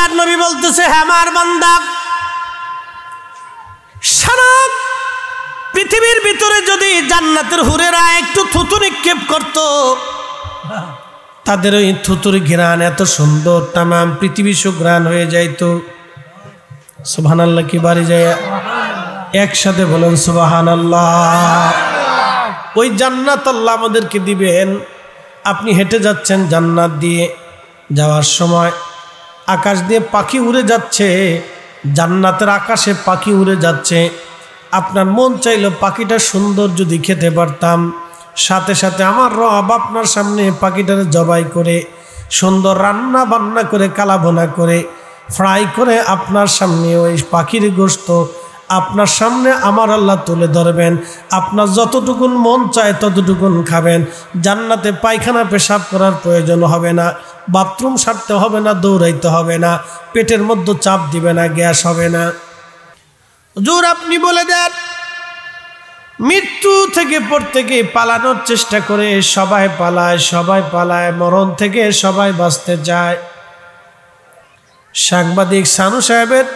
আল্লাহর নবী বলতেছে, হে আমার বান্দা, সারা পৃথিবীর ভিতরে যদি জান্নাতের হুরেরা একটু থুতু নিক্ষেপ করত, তাদের ওই থুতুর ঘ্রাণ এত সুন্দর, তামাম পৃথিবী সুঘ্রাণ হয়ে যাইত। সুবহানাল্লাহ কি বাড়ি যায়? একসাথে বলেন সুবহানাল্লাহ। ওই জান্নাত আল্লাহ আমাদেরকে দিবেন। আপনি হেঁটে যাচ্ছেন জান্নাত দিয়ে, যাওয়ার সময় আকাশ দিয়ে পাখি উড়ে যাচ্ছে, জান্নাতের আকাশে পাখি উড়ে যাচ্ছে। আপনার মন চাইলো পাখিটা সুন্দর যদি খেতে পারতাম, সাথে সাথে আমার রব আপনার সামনে পাখিটার জবাই করে সুন্দর রান্না বান্না করে কালাভুনা করে ফ্রাই করে আপনার সামনে ওই পাখির গোশত আপনার সামনে আমার আল্লাহ তুলে ধরবেন। আপনার যতটুকুন মন চায় ততটুকুন খাবেন। জান্নাতে পায়খানা পেশাব করার প্রয়োজন হবে না, বাথরুম সারতে হবে না, দৌড়াইতে হবে না, পেটের মধ্যে চাপ দিবে না, গ্যাস হবে না। হুজুর আপনি বলে দেন, মৃত্যু থেকে প্রত্যেকে পালানোর চেষ্টা করে, সবাই পালায়, মরণ থেকে সবাই বাঁচতে চায়। সাংবাদিক সানু সাহেবের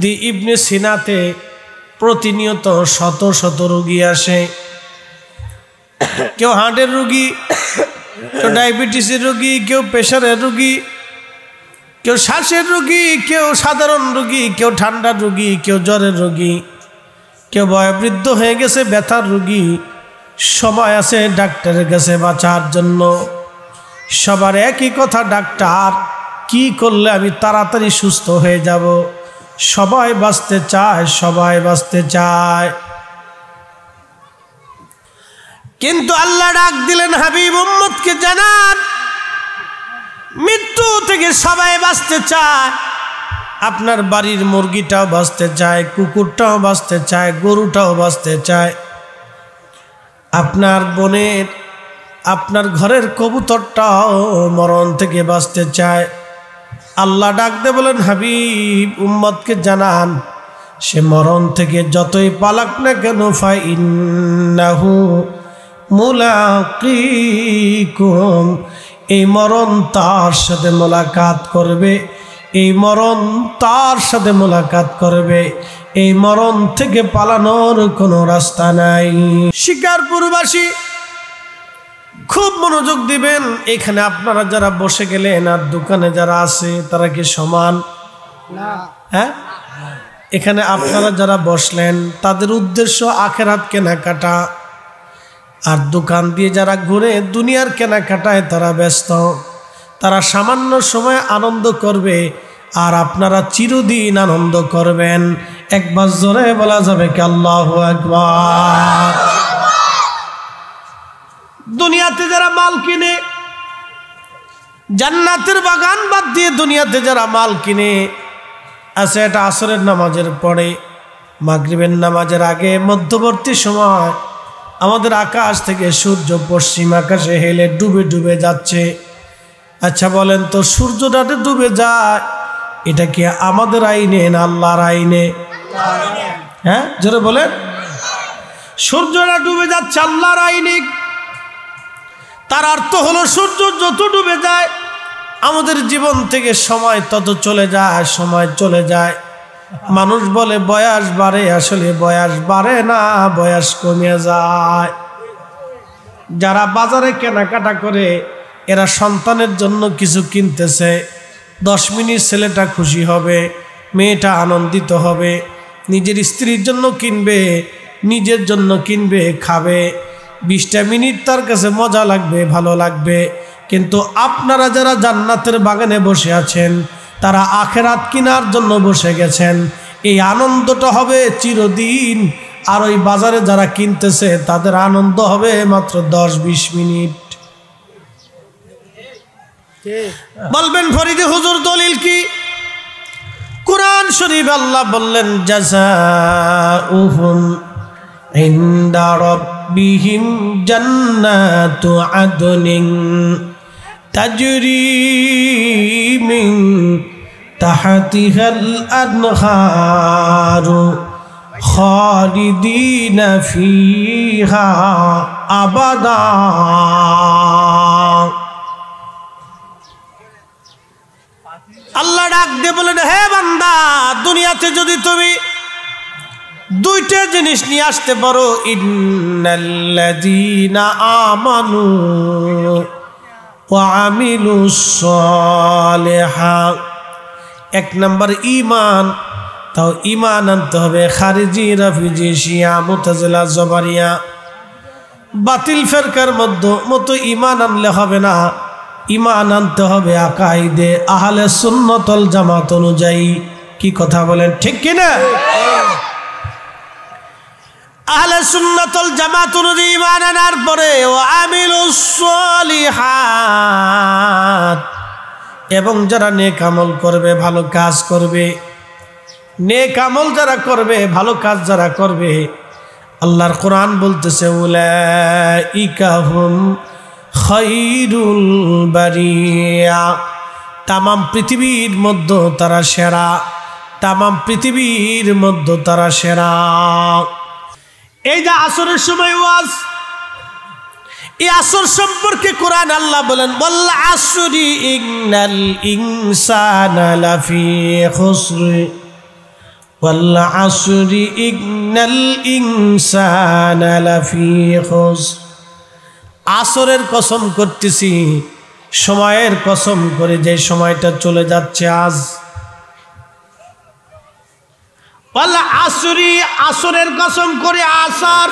দি ইবনে সিনাতে প্রতিনিয়ত শত শত রোগী আসে। কেউ হার্টের রোগী, কেউ ডায়াবেটিসের রোগী, কেউ প্রেশারের রোগী, কেউ শ্বাসের রোগী, কেউ সাধারণ রোগী, কেউ ঠান্ডার রোগী, কেউ জ্বরের রোগী, কেউ বয়োবৃদ্ধ হয়ে গেছে ব্যথার রোগী। সময় আছে ডাক্তারের কাছে বাঁচার জন্য। সবার একই কথা, ডাক্তার কি করলে আমি তাড়াতাড়ি সুস্থ হয়ে যাব? সবাই বাঁচতে চায়। কিন্তু আল্লাহ ডাক দিলেন, হাবিব উম্মতকে জানান, মৃত্যু থেকে সবাই বাঁচতে চায়। আপনার বাড়ির মুরগিটাও বাঁচতে চায়, কুকুরটাও বাঁচতে চায়, গরুটাও বাঁচতে চায়, আপনার বোনের, আপনার ঘরের কবুতরটাও মরণ থেকে বাঁচতে চায়। আল্লাহ ডাক দে বলেন, হাবিব উম্মতকে জানান, সে মরণ থেকে যতই পালাক না কেন, ফাইন্নাহু মুলাকিকুম, এই মরণ তার সাথে মোলাকাত করবে, এই মরণ তার সাথে মোলাকাত করবে। এই মরণ থেকে পালানোর কোনো রাস্তা নাই। শিকারপুরবাসী খুব মনোযোগ দিবেন। এখানে আপনারা যারা বসে গেলেন আর দোকানে যারা আছে তারা কি সমান? হ্যাঁ, এখানে আপনারা যারা বসলেন তাদের উদ্দেশ্য আখেরাত কেনাকাটা, আর দোকান দিয়ে যারা ঘুরে দুনিয়ার কেনাকাটায় তারা ব্যস্ত। তারা সামান্য সময় আনন্দ করবে আর আপনারা চিরদিন আনন্দ করবেন। একবার জোরে বলা যাবে কি আল্লাহু আকবার? দুনিয়াতে যারা মাল কিনে, জান্নাতের বাগান বাদ দিয়ে দুনিয়াতে যারা মাল কিনে আছে, এটা আসরের নামাজের পরে, মাগরিবের নামাজের আগে মধ্যবর্তী সময় আমাদের আকাশ থেকে সূর্য পশ্চিম আকাশে হেলে ডুবে ডুবে যাচ্ছে। আচ্ছা বলেন তো, সূর্যটা ডুবে যায়, এটা কি আমাদের আইনে না আল্লাহর আইনে? হ্যাঁ জোরে বলেন। সূর্যটা ডুবে যাচ্ছে আল্লাহর আইনে। তার অর্থ হলো সূর্য যত ডুবে যায় আমাদের জীবন থেকে সময় তত চলে যায়, সময় চলে যায়। মানুষ বলে বয়স বাড়ে, আসলে বয়স বাড়ে না, বয়স কমে যায়। যারা বাজারে কেনাকাটা করে এরা সন্তানের জন্য কিছু কিনতেছে, 10 মিনিট ছেলেটা খুশি হবে, মেয়েটা আনন্দিত হবে, নিজের স্ত্রীর জন্য কিনবে, নিজের জন্য কিনবে, খাবে, 20টা মিনিট তার কাছে মজা লাগবে, ভালো লাগবে। কিন্তু আপনারা যারা জান্নাতের বাগানে বসে আছেন তারা আখেরাত কেনার জন্য বসে গেছেন। এই আনন্দটা হবে চিরদিন। আর ওই বাজারে যারা কিনতেছে তাদের আনন্দ হবে মাত্র 10-20 মিনিট। বলবেন ফরিদে হুজুর দলিল কি? কুরআন শরীফ আল্লাহ বললেন, জাযাউহুম ইনদা রাব্বিহিম জান্নাতু আদনিন তাজরি মিন তাহতিহাল আনহারু খালিদিনা ফিহা আবাদা। আল্লাহ ডাক দিয়ে বলেন, হে বান্দা, দুনিয়াতে যদি তুমি দুইটা জিনিস নিয়ে আসতে পারো, ইন্নাল্লাযীনা আমানু ওয়া আমিলুস সালিহাত, এক নাম্বার ঈমান। তাও ঈমান আনতে হবে খারিজি, রাফিজি, শিয়া, মুতাজিলা, জবারিয়া, বাতিল ফেরকার মতো ঈমান আনলে হবে না। ঈমান আনতে হবে আকাইদে আহলে সুন্নাত ওয়াল জামাত অনুযায়ী। কি কথা বলেন, ঠিক কি না? আহলে সুন্নাত ওয়াল জামাত অনুযায়ী ঈমান আনার পরে ওয়া আমিলুস সালিহাত, এবং যারা নেক আমল করবে, ভালো কাজ করবে, নেক আমল যারা করবে, ভালো কাজ যারা করবে, আল্লাহর কোরআন বলতেছে উলাইকা হুম খায়রুল বারিয়া, তামাম পৃথিবীর মধ্যে তারা সেরা, তামাম পৃথিবীর মধ্যে তারা সেরা। এই যে আসরের সময় ওয়াজ, এই আসর সম্পর্কে কোরআন আল্লাহ বলেন, ওয়াল আসরি ইন্নাল ইনসানা লাফি খুসর, ওয়াল আসরি ইন্নাল ইনসানা লাফি খুসর। আসরের কসম করতেছি, সময়ের কসম করে, যে সময়টা চলে যাচ্ছে আজ। ওয়াল আসরি, আসরের কসম করে, আসর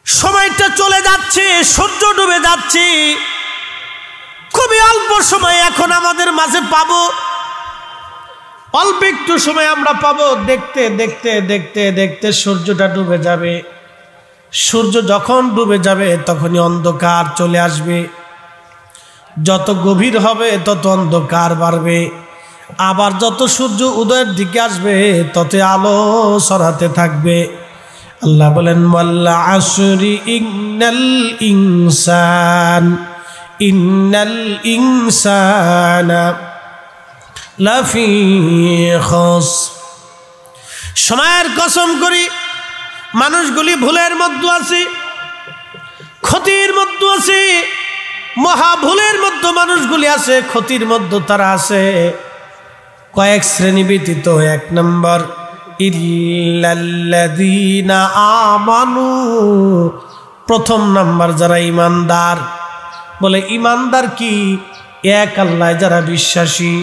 সময়টা চলে যাচ্ছে, সূর্য ডুবে যাচ্ছে, খুবই অল্প সময় এখন আমাদের মাঝে পাবো, অল্প একটু সময় আমরা পাবো। দেখতে দেখতে দেখতে দেখতে সূর্যটা ডুবে যাবে। সূর্য যখন ডুবে যাবে তখনই অন্ধকার চলে আসবে, যত গভীর হবে তত অন্ধকার বাড়বে, আবার যত সূর্য উদয়ের দিকে আসবে তত আলো ছড়াতে থাকবে। আল্লাহ বলেন, ওয়াল আসরি ইন্নাল ইনসানা লাফি খুসর। সময়ের কসম করি, মানুষগুলি ভুলের মধ্যে আছে, ক্ষতির মধ্যে আছে, মহা ভুলের মধ্যে মানুষগুলি আছে, ক্ষতির মধ্যে তারা আছে। কয়েক শ্রেণী ব্যতীত। এক নম্বর, ইল্লাল্লাযীনা আমানু, প্রথম নাম্বার যারা ঈমানদার। বলে ঈমানদার কি? এক আল্লাহ যারা বিশ্বাসী,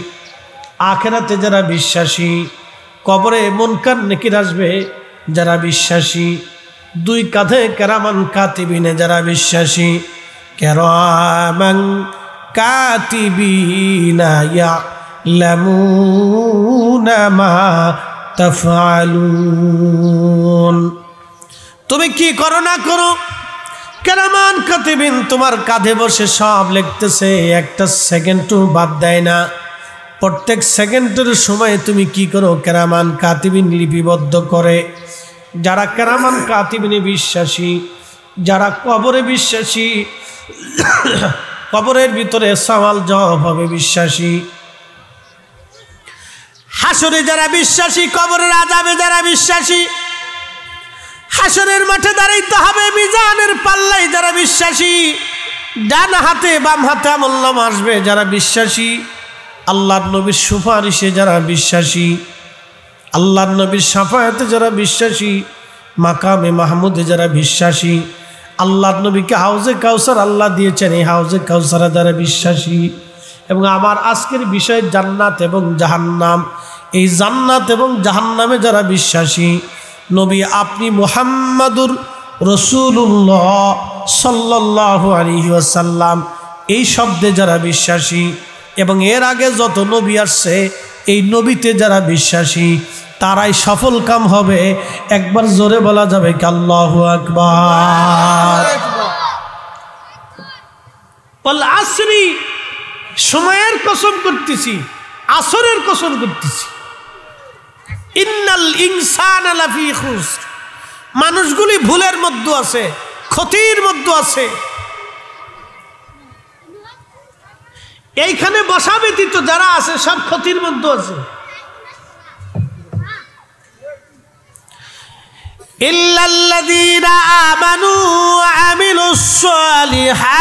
আখিরাতে যারা বিশ্বাসী, কবরে মুনকার নেকির আসবে যারা বিশ্বাসী, দুই কাঁধে কেরামান কাতিবিনে যারা বিশ্বাসী, কেরামান কাতিবিনা ইয়ালামুনা মা তাফআলুন। তুমি কি করো না করো, কেরামান কাতিবিন তোমার কাঁধে বসে সব লিখতেছে, একটা সেকেন্ডও বাদ দেয় না। প্রত্যেক সেকেন্ডের সময় তুমি কি করো, কেরামান কাতিবিন লিপিবদ্ধ করে। যারা কেরামান কাতিবিনে বিশ্বাসী, যারা কবরে বিশ্বাসী, কবরের ভিতরে সওয়াল জবাব হবে বিশ্বাসী, হাসরে যারা বিশ্বাসী, কবরের আযাবে যারা বিশ্বাসী, হাসরের মাঠে দাঁড়াইতে হবে মিজানের পাল্লায় যারা বিশ্বাসী, ডান হাতে বাম হাতে আমলনামা আসবে যারা বিশ্বাসী, আল্লাহর নবীর সুপারিশে যারা বিশ্বাসী, আল্লাহর নবীর শাফায়াতে যারা বিশ্বাসী, মাকামে মাহমুদে যারা বিশ্বাসী, আল্লাহর নবীকে হাউজে কাউসার আল্লাহ দিয়েছেন, এই হাউজে কাউসারে যারা বিশ্বাসী, এবং আমার আজকের বিষয় জান্নাত এবং জাহান্নাম, এই জান্নাত এবং জাহান্নামে যারা বিশ্বাসী, নবী আপনি মুহাম্মাদুর রাসূলুল্লাহ সাল্লাল্লাহু আলাইহি ওয়াসাল্লাম এই শব্দে যারা বিশ্বাসী, এবং এর আগে যত নবী আসছে এই নবীতে যারা বিশ্বাসী, তারাই সফল কাম হবে। একবার জোরে বলা যাবে কি আল্লাহু আকবার। ওয়াল আসরি, সময়ের কসম করতেছি, আসরের কসম করতেছি। ইন্নাল ইনসানা লাফি খুসর, মানুষগুলি ভুলের মধ্যে আছে, ক্ষতির মধ্যে আছে। এইখানে বসা ব্যতীত যারা আছে সব ক্ষতির মধ্যে আছে। ইল্লাল্লাযীনা আমানু ওয়া আমিলুস সালিহাত,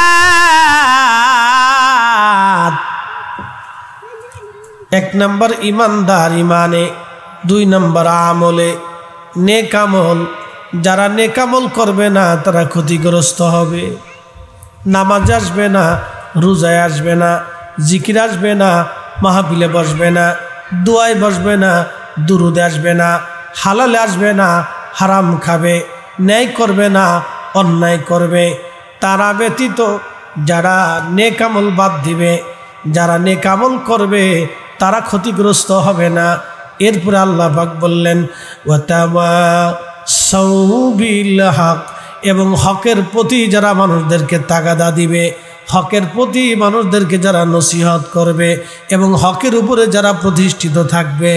নম্বর ইমানদার ইমানে, 2 নম্বর আমলে। নেক আমল, যারা নেক আমল করবে না তারা ক্ষতিগ্রস্ত হবে। নামাজ আসবে না, রোজায় আসবে না, জিকির আসবে না, মাহফিলে বসবে না, দোয়ায় বসবে না, দুরুদে আসবে না, হালালে আসবে না, হারাম খাবে, ন্যায় করবে না, অন্যায় করবে। তারা ব্যতীত যারা নেক আমল বাদ দিবে, যারা নেক আমল করবে তারা ক্ষতিগ্রস্ত হবে না। এরপরে আল্লাহ পাক বললেন ওয়াতাওয়াসাউ বিল হক, এবং হকের প্রতি যারা মানুষদেরকে তাগাদা দিবে, হকের প্রতি মানুষদেরকে যারা নসিহত করবে এবং হকের উপরে যারা প্রতিষ্ঠিত থাকবে।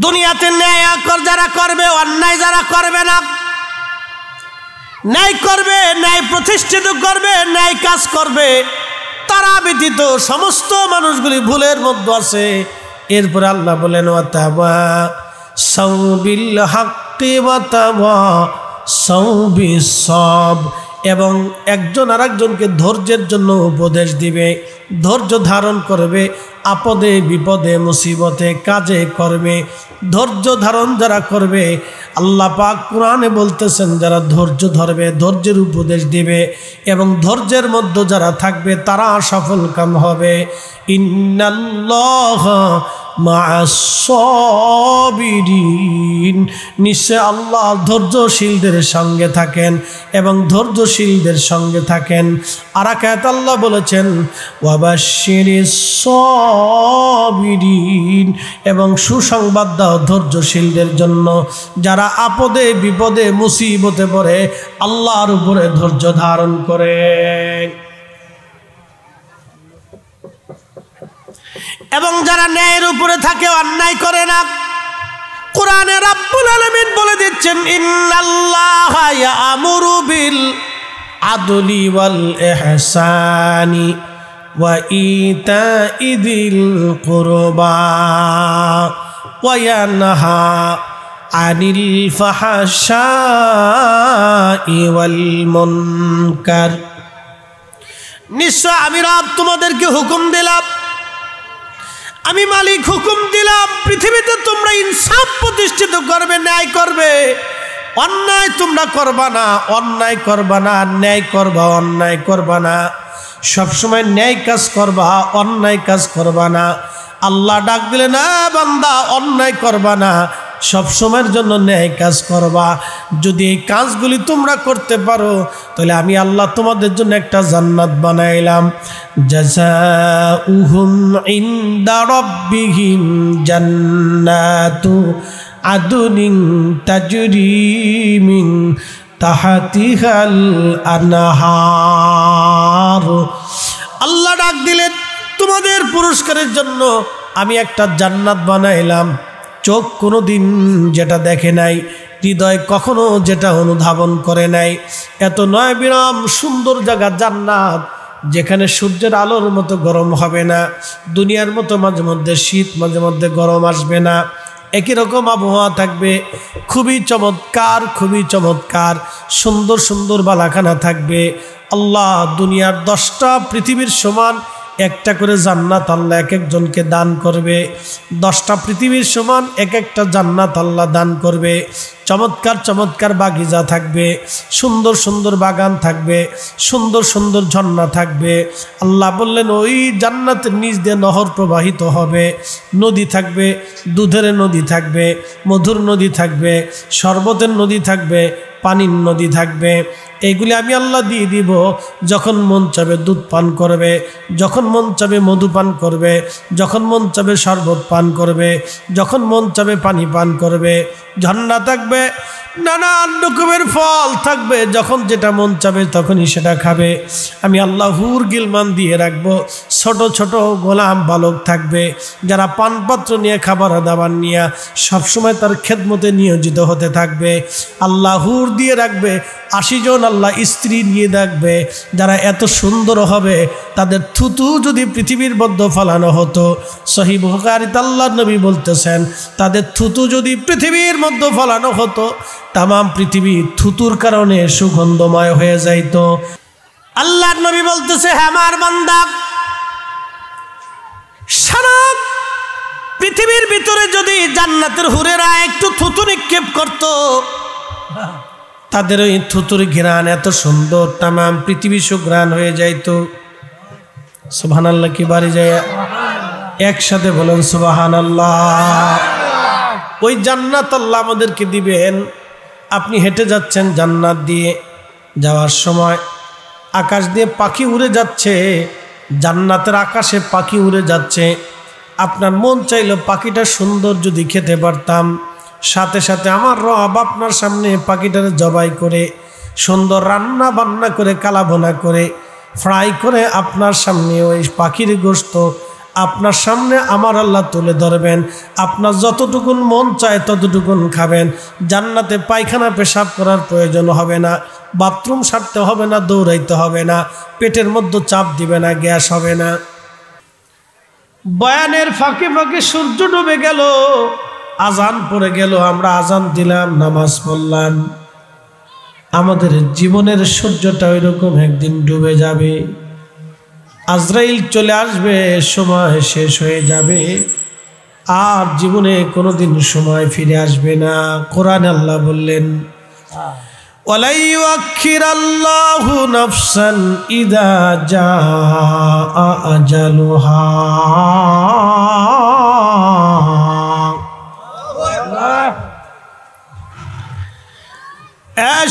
দুনিয়াতে ন্যায় যারা করবে, অন্যায় যারা করবে না, ন্যায় করবে, ন্যায় প্রতিষ্ঠিত করবে, ন্যায় কাজ করবে, তারা ব্যতীত সমস্ত মানুষগুলি ভুলের মধ্যে আছে। এরপরে আল্লাহ বলেন ওয়াতাওয়াসাউ বিল হাক্কি ওয়াতাওয়াসাউ বিস সাবর, এবং একজন আরেকজনকে ধৈর্যের জন্য উপদেশ দিবে, ধৈর্য ধারণ করবে, আপদে বিপদে মুসিবতে কাজে করবে। ধৈর্য ধারণ যারা করবে, আল্লাহ পাক কোরআনে বলতেছেন যারা ধৈর্য ধরবে, ধৈর্যের উপদেশ দিবে এবং ধৈর্যের মধ্যে যারা থাকবে তারা সফল কাম হবে। ইন্নাল্লাহা মা'আস সাবিরিন, নিশ্চয় আল্লাহ ধৈর্যশীলদের সঙ্গে থাকেন এবং ধৈর্যশীলদের সঙ্গে থাকেন। আর এক আয়াতে আল্লাহ বলেছেন ওয়াবাশশিরিস সাবিরিন, এবং সুসংবাদ দাও ধৈর্যশীলদের জন্য যারা আপদে বিপদে মুসিবতে পড়ে আল্লাহর উপরে ধৈর্য ধারণ করে। এবং যারা ন্যায়ের উপরে থাকে, অন্যায় করে না। কোরআনে রাব্বুল আলামিন বলে দিচ্ছেন ইন্নাল্লাহা ইয়া'মুরু বিল আদলি ওয়াল ইহসানি ওয়া ইতা'i যিল কুরবা ওয়া ইয়ানহা আনিল ফাহশাই ওয়াল মুনকার। নিশ্চয় আমি রব তোমাদেরকে হুকুম দিলাম, আমি মালিক হুকুম দিলাম, পৃথিবীতে তোমরা ইনসাফ প্রতিষ্ঠিত করবে, ন্যায় করবে। অন্যায় তোমরা করবা না, অন্যায় করবা না, ন্যায় করবা, অন্যায় করবা না। সবসময় ন্যায় কাজ করবা, অন্যায় কাজ করবা না। আল্লাহ ডাক দিলে না বান্দা অন্যায় করবা না, সব সময়ের জন্য ন্যায় কাজ করবা। যদি এই কাজগুলি তোমরা করতে পারো তাহলে আমি আল্লাহ তোমাদের জন্য একটা জান্নাত বানাইলাম। জাযাউহুম ইনদা রাব্বিহিম জান্নাতু আদনিন তাজরি মিন তাহতিহাল আনহার। আল্লাহ ডাক দিলেন তোমাদের পুরস্কারের জন্য আমি একটা জান্নাত বানাইলাম। চোখ কোনো দিন যেটা দেখে নাই, হৃদয় কখনো যেটা অনুধাবন করে নাই, এত নয় বিরাম সুন্দর জায়গা জান্নাত, যেখানে সূর্যের আলোর মতো গরম হবে না, দুনিয়ার মতো মাঝে মধ্যে শীত মাঝে মধ্যে গরম আসবে না, একই রকম আবহাওয়া থাকবে। খুবই চমৎকার, খুবই চমৎকার, সুন্দর সুন্দর বালাখানা থাকবে। আল্লাহ দুনিয়ার 10টা পৃথিবীর সমান একটা করে জান্নাত আল্লাহ এক একজনকে দান করবে। 10টা পৃথিবীর সমান এক একটা জান্নাত আল্লাহ দান করবে। চমৎকার চমৎকার বাগিচা থাকবে, সুন্দর সুন্দর বাগান থাকবে, সুন্দর সুন্দর ঝর্ণা থাকবে। আল্লাহ বললেন ওই জান্নাতের নিচ দিয়ে নহর প্রবাহিত হবে, নদী থাকবে, দুধের নদী থাকবে, মধুর নদী থাকবে, শরবতের নদী থাকবে, পানির নদী থাকবে। এইগুলি আমি আল্লাহ দিয়ে দিব। যখন মন চাবে দুধ পান করবে, যখন মন চাবে মধু পান করবে, যখন মন চাবে শরবত পান করবে, যখন মন চাবে পানি পান করবে। ঝর্ণা থাকবে, নানান রকমের ফল থাকবে, যখন যেটা মন চাবে তখনই সেটা খাবে। আমি আল্লাহ হুর গিলমান দিয়ে রাখবো। ছোট ছোট গোলাম বালক থাকবে, যারা পানপাত্র নিয়ে খাবার দাবার নিয়ে সবসময় তার খেদমতে নিয়োজিত হতে থাকবে। আল্লাহ হুর দিয়ে রাখবে। 80 জন আল্লাহ স্ত্রী নিয়ে রাখবে, যারা এত সুন্দর হবে তাদের থুতু যদি পৃথিবীর মধ্যে ফলানো হতো, সহিহ বুখারীতে আল্লাহর নবী বলতেছেন তাদের থুতু যদি পৃথিবীর মধ্যে ফলানো হতো তামাম পৃথিবী থুতুর কারণে সুগন্ধময় হয়ে যাইত। আল্লাহর নবী বলতেছে, হে আমার বান্দা, সারা পৃথিবীর ভিতরে যদি জান্নাতের হুরেরা একটু থুতু নিক্ষেপ করত, তাদের ওই থুতুর ঘ্রাণ এত সুন্দর, তামাম পৃথিবী সুঘ্রাণ হয়ে যাইত। সুবহানাল্লাহ কি বাড়ি যায়? একসাথে বলেন সুবহানাল্লাহ। ওই জান্নাত আল্লাহ আমাদেরকে দিবেন। আপনি হেঁটে যাচ্ছেন জান্নাত দিয়ে, যাওয়ার সময় আকাশ দিয়ে পাখি উড়ে যাচ্ছে, জান্নাতের আকাশে পাখি উড়ে যাচ্ছে। আপনার মন চাইল পাখিটা সুন্দর যদি খেতে পারতাম, সাথে সাথে আমার রব আপনার সামনে পাখিটারে জবাই করে সুন্দর রান্না বান্না করে কালাভুনা করে ফ্রাই করে আপনার সামনে ওই পাখির গোশত আপনার সামনে আমার আল্লাহ তুলে ধরবেন। আপনার যতটুকুন মন চায় ততটুকুন খাবেন। জান্নাতে পায়খানা পেশাব করার প্রয়োজন হবে না, বাথরুম সারতে হবে না, দৌড়াইতে হবে না, পেটের মধ্যে চাপ দিবে না, গ্যাস হবে না। বয়ানের ফাঁকে ফাঁকে সূর্য ডুবে গেল, আজান পড়ে গেল, আমরা আজান দিলাম, নামাজ পড়লাম। আমাদের জীবনের সূর্যটা ওই রকম একদিন ডুবে যাবে, আজরাইল চলে আসবে, সময় শেষ হয়ে যাবে, আর জীবনে কোনোদিন সময় ফিরে আসবে না। কোরআনে আল্লাহ বললেন, ওয়ালা ইউআখিরাল্লাহু নাফসান ইযা জাআ আজালুহা।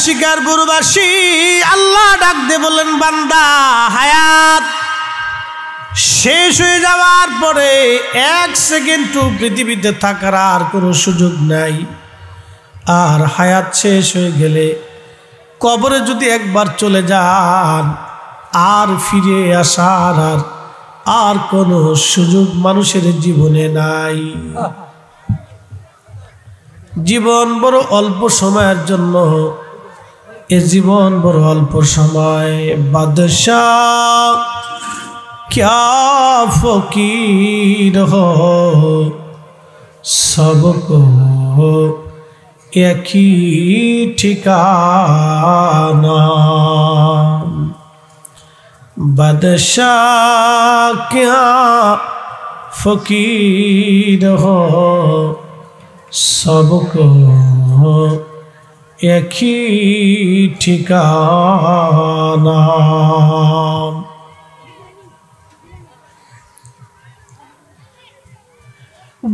শিকারপুরবাসী আল্লাহ ডাক দিয়ে বললেন, বান্দা, হায়াত শেষ হয়ে যাওয়ার পরে 1 সেকেন্ড পৃথিবীতে থাকার আর কোনো সুযোগ নাই। আর হায়াত শেষ হয়ে গেলে কবরে যদি একবার চলে যান, আর ফিরে আসার আর কোনো সুযোগ মানুষের জীবনে নাই। জীবন বড় অল্প সময়ের জন্য, এ জীবন বড় অল্প সময়। বাদশাহ क्या फकीर हो सबको एक ही ठिकाना। बादशाह क्या फकीर हो सबको एक ही ठिकाना।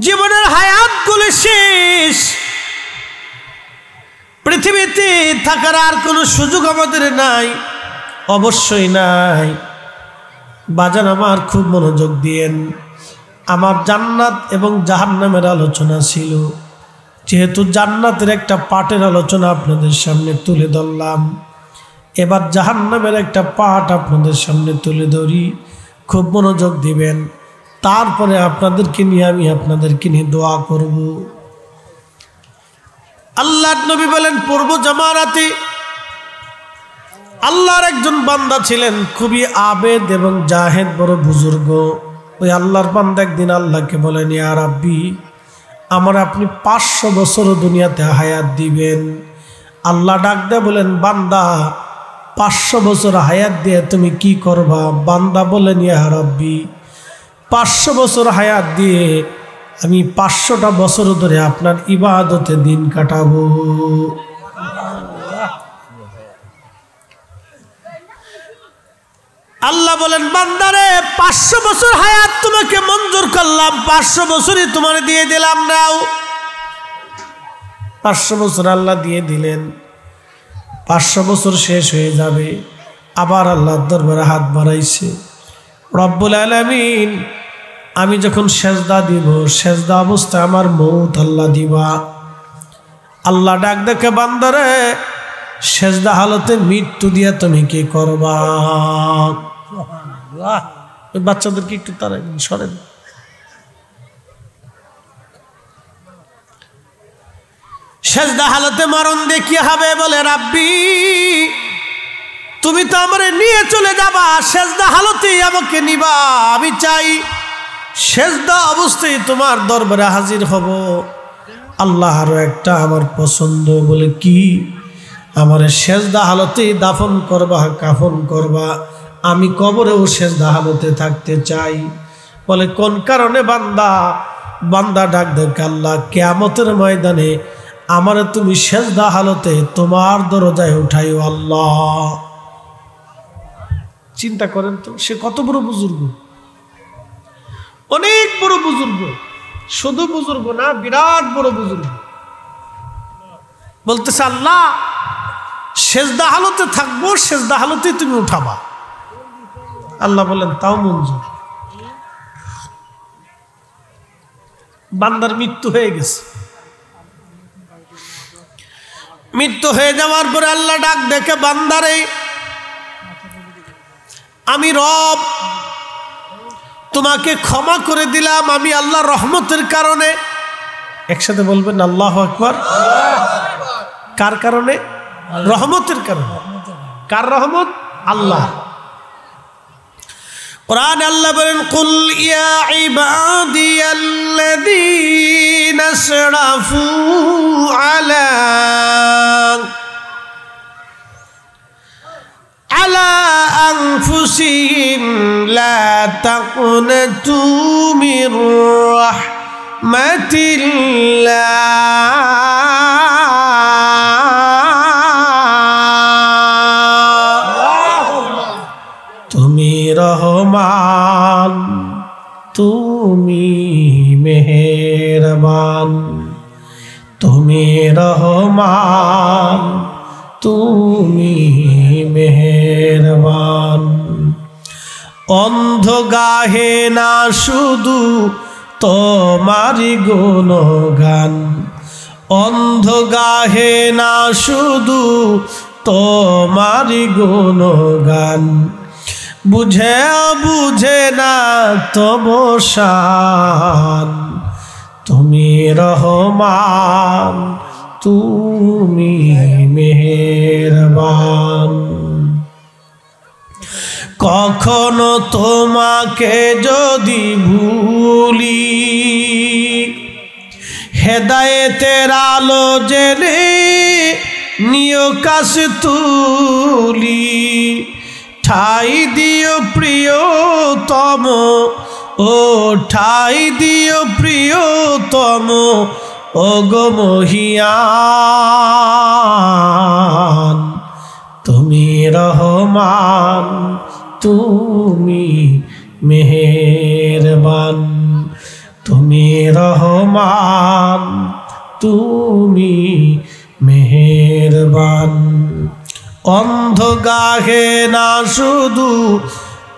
জীবনের হায়াতগুলো শেষ, পৃথিবীতে থাকার আর কোনো সুযোগ আমাদের নাই, অবশ্যই নাই। বাজান আমার খুব মনোযোগ দিয়েন, আমার জান্নাত এবং জাহান্নামের আলোচনা ছিল, যেহেতু জান্নাতের একটা পার্টের আলোচনা আপনাদের সামনে তুলে ধরলাম, এবার জাহান্নামের একটা পার্ট আপনাদের সামনে তুলে ধরি। খুব মনোযোগ দিবেন, তারপরে আপনাদেরকে নিয়ে আমি আপনাদেরকে নিয়ে দোয়া করব। আল্লাহর নবী বলেন, পূর্ব জামানাতে আল্লাহর একজন বান্দা ছিলেন, খুবই আবেদ এবং জাহেদ, বড় বুজুর্গ। ওই আল্লাহর বান্দা একদিন আল্লাহকে বলেন, ইয়া রাব্বি, আমার আপনি 500 বছর দুনিয়াতে হায়াত দিবেন। আল্লাহ ডাক দিয়ে বলেন, বান্দা, 500 বছর হায়াত দিয়ে তুমি কি করবা? বান্দা বলেন, ইয়া রাব্বি, 500 বছর হায়াত দিয়ে আমি 500টা বছর ধরে আপনার ইবাদতে দিন কাটাবো। আল্লাহ বলেন, বান্দারে, 500 বছর হায়াত তোমাকে মঞ্জুর করলাম, 500 বছরই তোমার দিয়ে দিলাম। নাও, 500 বছর আল্লাহ দিয়ে দিলেন। 500 বছর শেষ হয়ে যাবে, আবার আল্লাহর দরবারে হাত বাড়াইছে, রব্বুল আলামিন, আমি যখন সেজদা দিব, সেজদা অবস্থায় আমার মৌত আল্লাহ দিবা। আল্লাহ ডাক দেখে, বান্দারে, সেজদা হালতে মৃত্যু দিয়া তুমি কি করবা? ওই বাচ্চাদেরকে একটু তাড়াই সরেন। সেজদা হালতে মরণ দিয়ে কি হবে? বলে, রাব্বি, তুমি তো আমারে নিয়ে চলে যাবা, সেজদা হালতেই আমাকে নিবা। আমি চাই সেজদা অবস্থায় তোমার দরবারে হাজির হব। আল্লাহ, আরো একটা আমার পছন্দ। বলে, কি? আমার সেজদা হালতেই দাফন করবা, কাফন করবা, আমি কবরেও সেজদা হালতে থাকতে চাই। বলে কোন কারণে বান্দা? বান্দা ডাক দেখ, আল্লাহ কিয়ামতের ময়দানে আমারে তুমি সেজদা হালতে তোমার দরজায় উঠাইও আল্লাহ। চিন্তা করেন তো, সে কত বড় বুজুর্গ, অনেক বড় বুজুর্গ, শুধু বুজুর্গ না, বিরাট বড় বুজুর্গ। বলতেছে আল্লাহ সেজদা হালতে থাকবো, সেজদা হালতে তুমি উঠাবা। আল্লাহ বলেন তাও মঞ্জুর। বান্দার মৃত্যু হয়ে গেছে। মৃত্যু হয়ে যাওয়ার পরে আল্লাহ ডাক দেখে, বান্দারে আমি রব তোমাকে ক্ষমা করে দিলাম, আমি আল্লাহ রহমতের কারণে। একসাথে বলবেন আল্লাহু আকবার। কার কারণে? রহমতের কারণে। কার রহমত? আল্লাহ। কুরআন আল্লাহ বলেন, কুল ইয়া ইবাদিয়াল্লাযীনা আসরাফু আলা আনফুসিহিম লা তাকুনাতু মির রাহমাতিল্লাহ। তুমি রহমান, তুমি মেহেরবান, তুমি রহমান, তুমি মেহেরবান। অন্ধ গাহে না শুধু তোমারি গুণগান, অন্ধ গাহে না শুধু তোমারি গুণগান। বুঝে বুঝে না তবু শান, তুমি রহমান, তুমি মেহেরবান। কখনো তোমাকে যদি ভুলি, হেদায়েতের আলো জেনে নিয় কাছে তুলি। ঠাই দিও প্রিয়তম, ও ঠাই দিও প্রিয়তম, ও গো মহিয়ান। তুমি রহমান, তুমি মেহেরবান, তুমি রহমান, তুমি মেহেরবান। অন্ধ গাহে না শুধু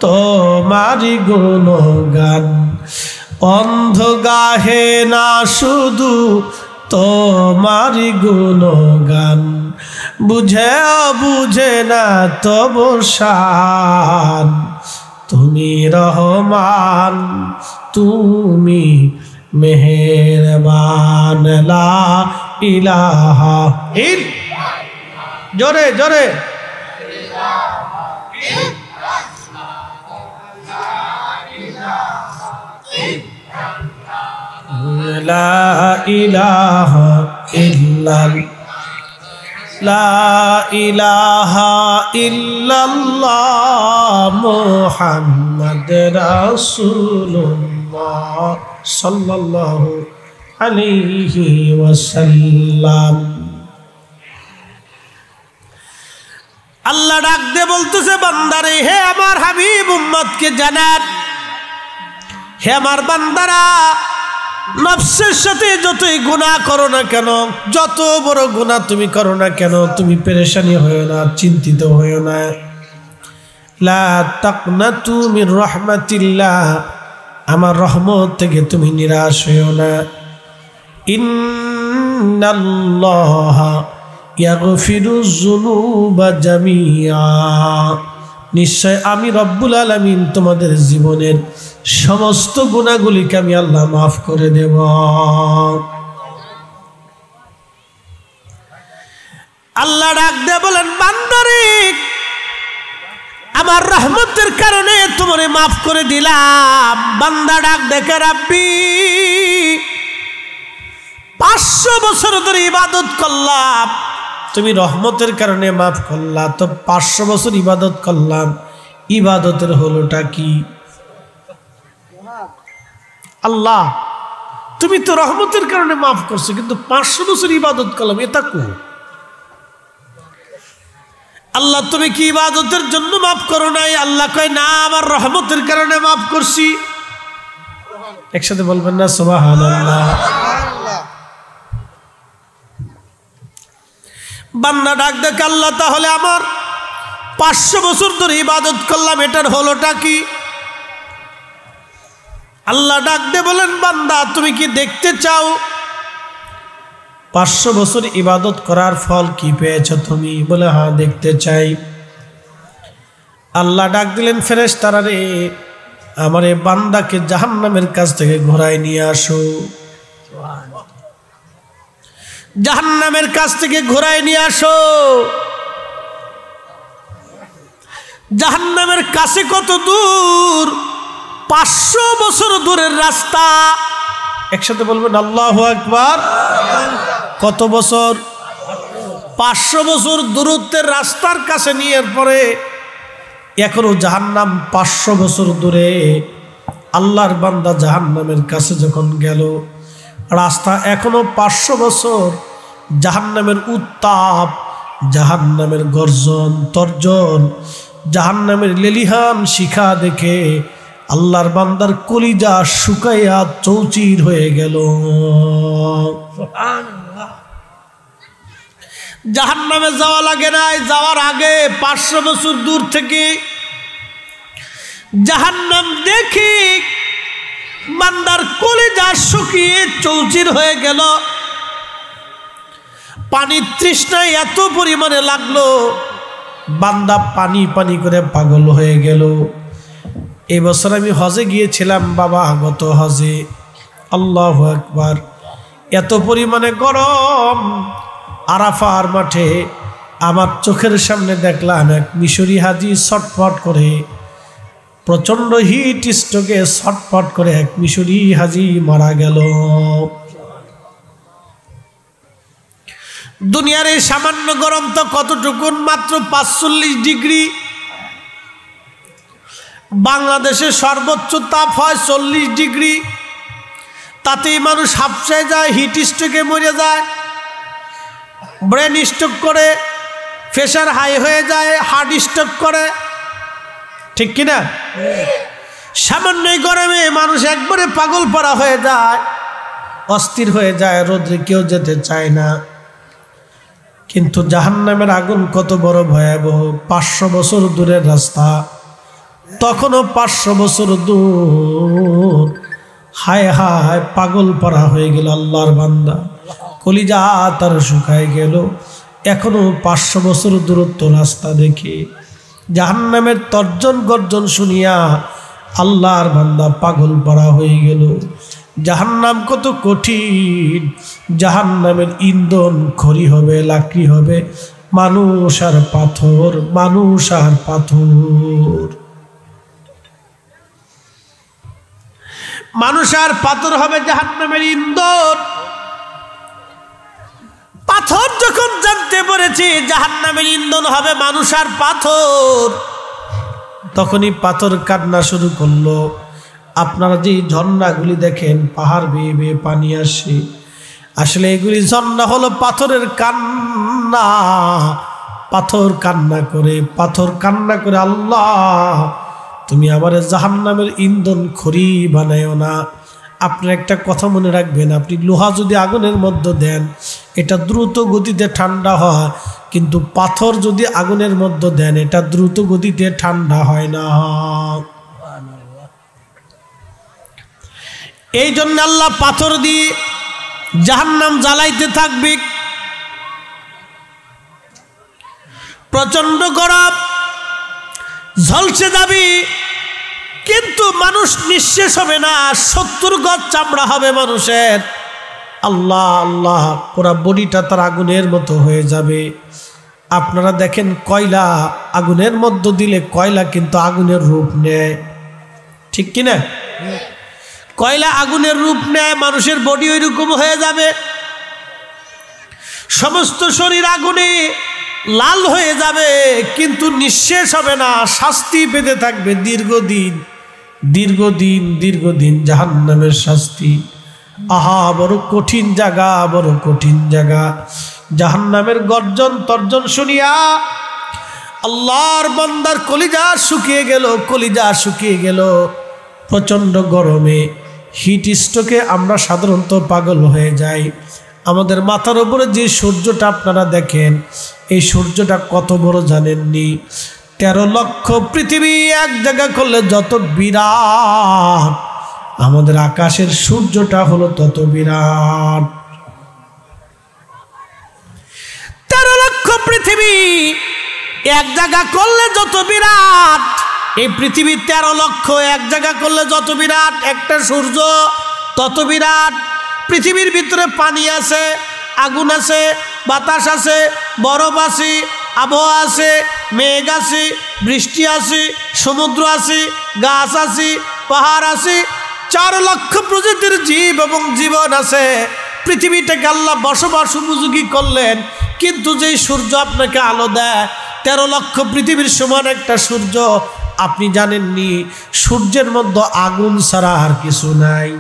তোমারি গুণগান, অন্ধ গাহে না শুধু তোমারি গুণগান। বুঝে বুঝে না তবু শান, তুমি রহমান, তুমি মেহেরবান। লা ইলাহা ইল্লাল্লাহ। জোরে জোরে। লা ইলাহা ইল্লাল্লাহ, লা ইলাহা ইল্লাল্লাহ, মুহাম্মদ রাসূলুল্লাহ সাল্লাল্লাহু আলাইহি ওয়াসাল্লাম। আল্লাহ ডাক দে বলতেছে, বান্দারে হে আমার হাবিব উম্মতকে জানান, হে আমার বান্দারা, নফসের সাথে যতই গুনাহ করো না কেন, যত বড় গুনাহ তুমি করো না কেন, তুমি পেরেশানি হয়ো না, চিন্তিত হয়ো না। লা তাকনাতু মির রাহমাতিল্লাহ, আমার রহমত থেকে তুমি নিরাশ হয়ো না। ইন্নাল্লাহা ইয়াগফিরুজ যুনুবা জামিআ, নিশ্চয় আমি রব্বুল আলামিন তোমাদের জীবনের সমস্ত গুনাহগুলিকে আমি আল্লাহ মাফ করে দেব। আল্লাহ ডাক দিয়ে বলেন, বান্দারে আমার রহমতের কারণে তোমারে মাফ করে দিলাম। বান্দা ডাক দেখে, রাব্বি 500 বছর ধরে ইবাদত করলাম, তুমি রহমতের কারণে মাফ করলা, তো 500 বছর ইবাদত করলাম, ইবাদতের হলোটা কি? আল্লাহ তুমি তো রহমতের কারণে মাফ করছো, কিন্তু 500 বছর ইবাদত করলাম, এটা কো? আল্লাহ তুমি কি ইবাদতের জন্য মাফ করো নাই? আল্লাহ কয় না, আমার রহমতের কারণে মাফ করছি। একসাথে বলবেন না সুবহানাল্লাহ। বান্দা ডাক দেখ, আল্লাহ তাহলে আমার 500 বছর ধরে ইবাদত করলাম, এটার হলোটা কি? আল্লাহ ডাক দে বলেন, বান্দা তুমি কি দেখতে চাও 500 বছর ইবাদত করার ফল কি পেয়েছো তুমি? বলে হ্যাঁ দেখতে চাই। আল্লাহ ডাক দিলেন, ফেরেশতারা রে, আমার এই বান্দাকে জাহান্নামের কাছ থেকে ঘোরায় নিয়ে আসো। জাহান্নামের কাছ থেকে ঘোরায় নিয়ে আসো। জাহান্নামের কাছে কত দূর? 500 বছর দূরের রাস্তা। একসাথে বলবেন আল্লাহু আকবার। কত বছর? 500 বছর দূরত্বের রাস্তার কাছে নিয়ে পরে এখনো জাহান্নাম 500 বছর দূরে। আল্লাহর বান্দা জাহান্নামের কাছে যখন গেল, রাস্তা এখনো 500 বছর। জাহান্নামের উত্তাপ, জাহান্নামের গর্জন তর্জন, জাহান্নামের লেলিহান শিখা দেখে আল্লাহর বান্দার কলিজা শুকাইয়া চৌচির হয়ে গেল। জাহান্নামে যাওয়া লাগে নাই, যাওয়ার আগে 500 বছর দূর থেকে জাহান্নাম দেখি বান্দার কলিজা শুকিয়ে চৌচির হয়ে গেল। পানির তৃষ্ণায় এত পরিমাণে লাগলো, বান্দা পানি পানি করে পাগল হয়ে গেল। এই বছর আমি হজে গিয়েছিলাম বাবা, গত হজে, আল্লাহু আকবার, এত পরিমাণে গরম আরাফার মাঠে আমার চোখের সামনে দেখলাম এক মিশরি হাজি ছটফট করে, প্রচন্ড হিট স্ট্রোকে ছটফট করে এক মিশরি হাজি মারা গেল। দুনিয়ার এই সামান্য গরম তো কতটুকুন? মাত্র 45 ডিগ্রি। বাংলাদেশে সর্বোচ্চ তাপ হয় 40 ডিগ্রি। তাতেই মানুষ হাঁপসে যায়, হিট স্ট্রোকে মরে যায়, ব্রেন স্ট্রোক করে, প্রেশার হাই হয়ে যায়, হার্ট স্ট্রোক করে, ঠিক কিনা? সামান্য গরমে মানুষ একবারে পাগল পড়া হয়ে যায়, অস্থির হয়ে যায়, রোদ্রে কেউ যেতে চায় না। কিন্তু জাহান্নামের আগুন কত বড় ভয়াবহ! 500 বছর দূরের রাস্তা, তখনও 500 বছর দূর। হায় হায়, পাগল পড়া হয়ে গেল আল্লাহর বান্দা, কলিজা তার শুকায় গেল। এখনো 500 বছর দূরত্ব রাস্তা দেখে জাহান্নামের তর্জন গর্জন শুনিয়া আল্লাহর বান্দা পাগল পড়া হয়ে গেল। জাহান্নাম কত কঠিন! জাহান্নামের ইন্ধন খড়ি হবে, লাকড়ি হবে, মানুষ আর পাথর, মানুষ আর পাথর। মানুষ আর পাথর হবে জাহান্নামের ইন্ধন। পাথর যখন জানতে পেরেছে জাহান্নামের ইন্ধন হবে মানুষ আর পাথর, তখনই পাথর কান্না শুরু করলো। আপনারা যে ঝর্ণাগুলি দেখেন, পাহাড় বেয়ে বেয়ে পানি আসে, আসলে এগুলি ঝর্ণা হলো পাথরের কান্না। পাথর কান্না করে, পাথর কান্না করে, আল্লাহ তুমি আমার জাহান্নামের ইন্ধন খড়ি বানায়ো না। আপনার একটা কথা মনে রাখবেন, আপনি লোহা যদি আগুনের মধ্যে দেন, এটা দ্রুত গতিতে ঠান্ডা হয়, কিন্তু পাথর যদি আগুনের মধ্যে দেন, এটা দ্রুত গতিতে ঠান্ডা হয় না। এই জন্য আল্লাহ পাথর দিয়ে জাহান্নাম জ্বালাইতে থাকবে। প্রচন্ড গরম, ঝলসে যাবে, কিন্তু মানুষ নিঃশেষ হবে না। 70 গজ চামড়া হবে মানুষের। আল্লাহ আল্লাহ, পুরা বডিটা তার আগুনের মতো হয়ে যাবে। আপনারা দেখেন, কয়লা আগুনের মধ্য দিলে কয়লা কিন্তু আগুনের রূপ নেয়, ঠিক কিনা? কয়লা আগুনের রূপ নেয়, মানুষের বডি ওই রকম হয়ে যাবে। সমস্ত শরীর আগুনে লাল হয়ে যাবে, কিন্তু নিঃশেষ হবে না, শাস্তি পেতে থাকবে দীর্ঘদিন দীর্ঘদিন দীর্ঘদিন জাহান্নামের শাস্তি। আহা, বড় কঠিন জায়গা, বড় কঠিন জায়গা। জাহান্নামের গর্জন তর্জন শুনিয়া আল্লাহর বান্দার কলিজা শুকিয়ে গেল, কলিজা শুকিয়ে গেল। প্রচণ্ড গরমে হিট স্ট্রোকে আমরা সাধারণত পাগল হয়ে যাই। আমাদের মাথার উপরে যে সূর্যটা আপনারা দেখেন, এই সূর্যটা কত বড় জানেননি? 13 লক্ষ পৃথিবী এক জায়গা করলে যত বিরাট, আমাদের আকাশের সূর্যটা হলো তত বিরাট। 13 লক্ষ পৃথিবী এক জায়গা করলে যত বিরাট, এই পৃথিবী 13 লক্ষ এক জায়গা করলে যত বিরাট, একটা সূর্য তত বিরাট। পৃথিবীর ভিতরে পানি আছে, আগুন আছে, বাতাস আছে, বরফ আছে, আবহাওয়া আছে, মেঘ আছে, বৃষ্টি আছে, সমুদ্র আছে, গাছ আছে, পাহাড় আছে, 4 লক্ষ প্রজাতির জীব এবং জীবন আছে। পৃথিবীটাকে আল্লাহ বসবাস উপযোগী করলেন, কিন্তু যেই সূর্য আপনাকে আলো দেয়, 13 লক্ষ পৃথিবীর সমান একটা সূর্য। আপনি জানেননি সূর্যের মধ্যে আগুন ছাড়া আর কিছু নাই।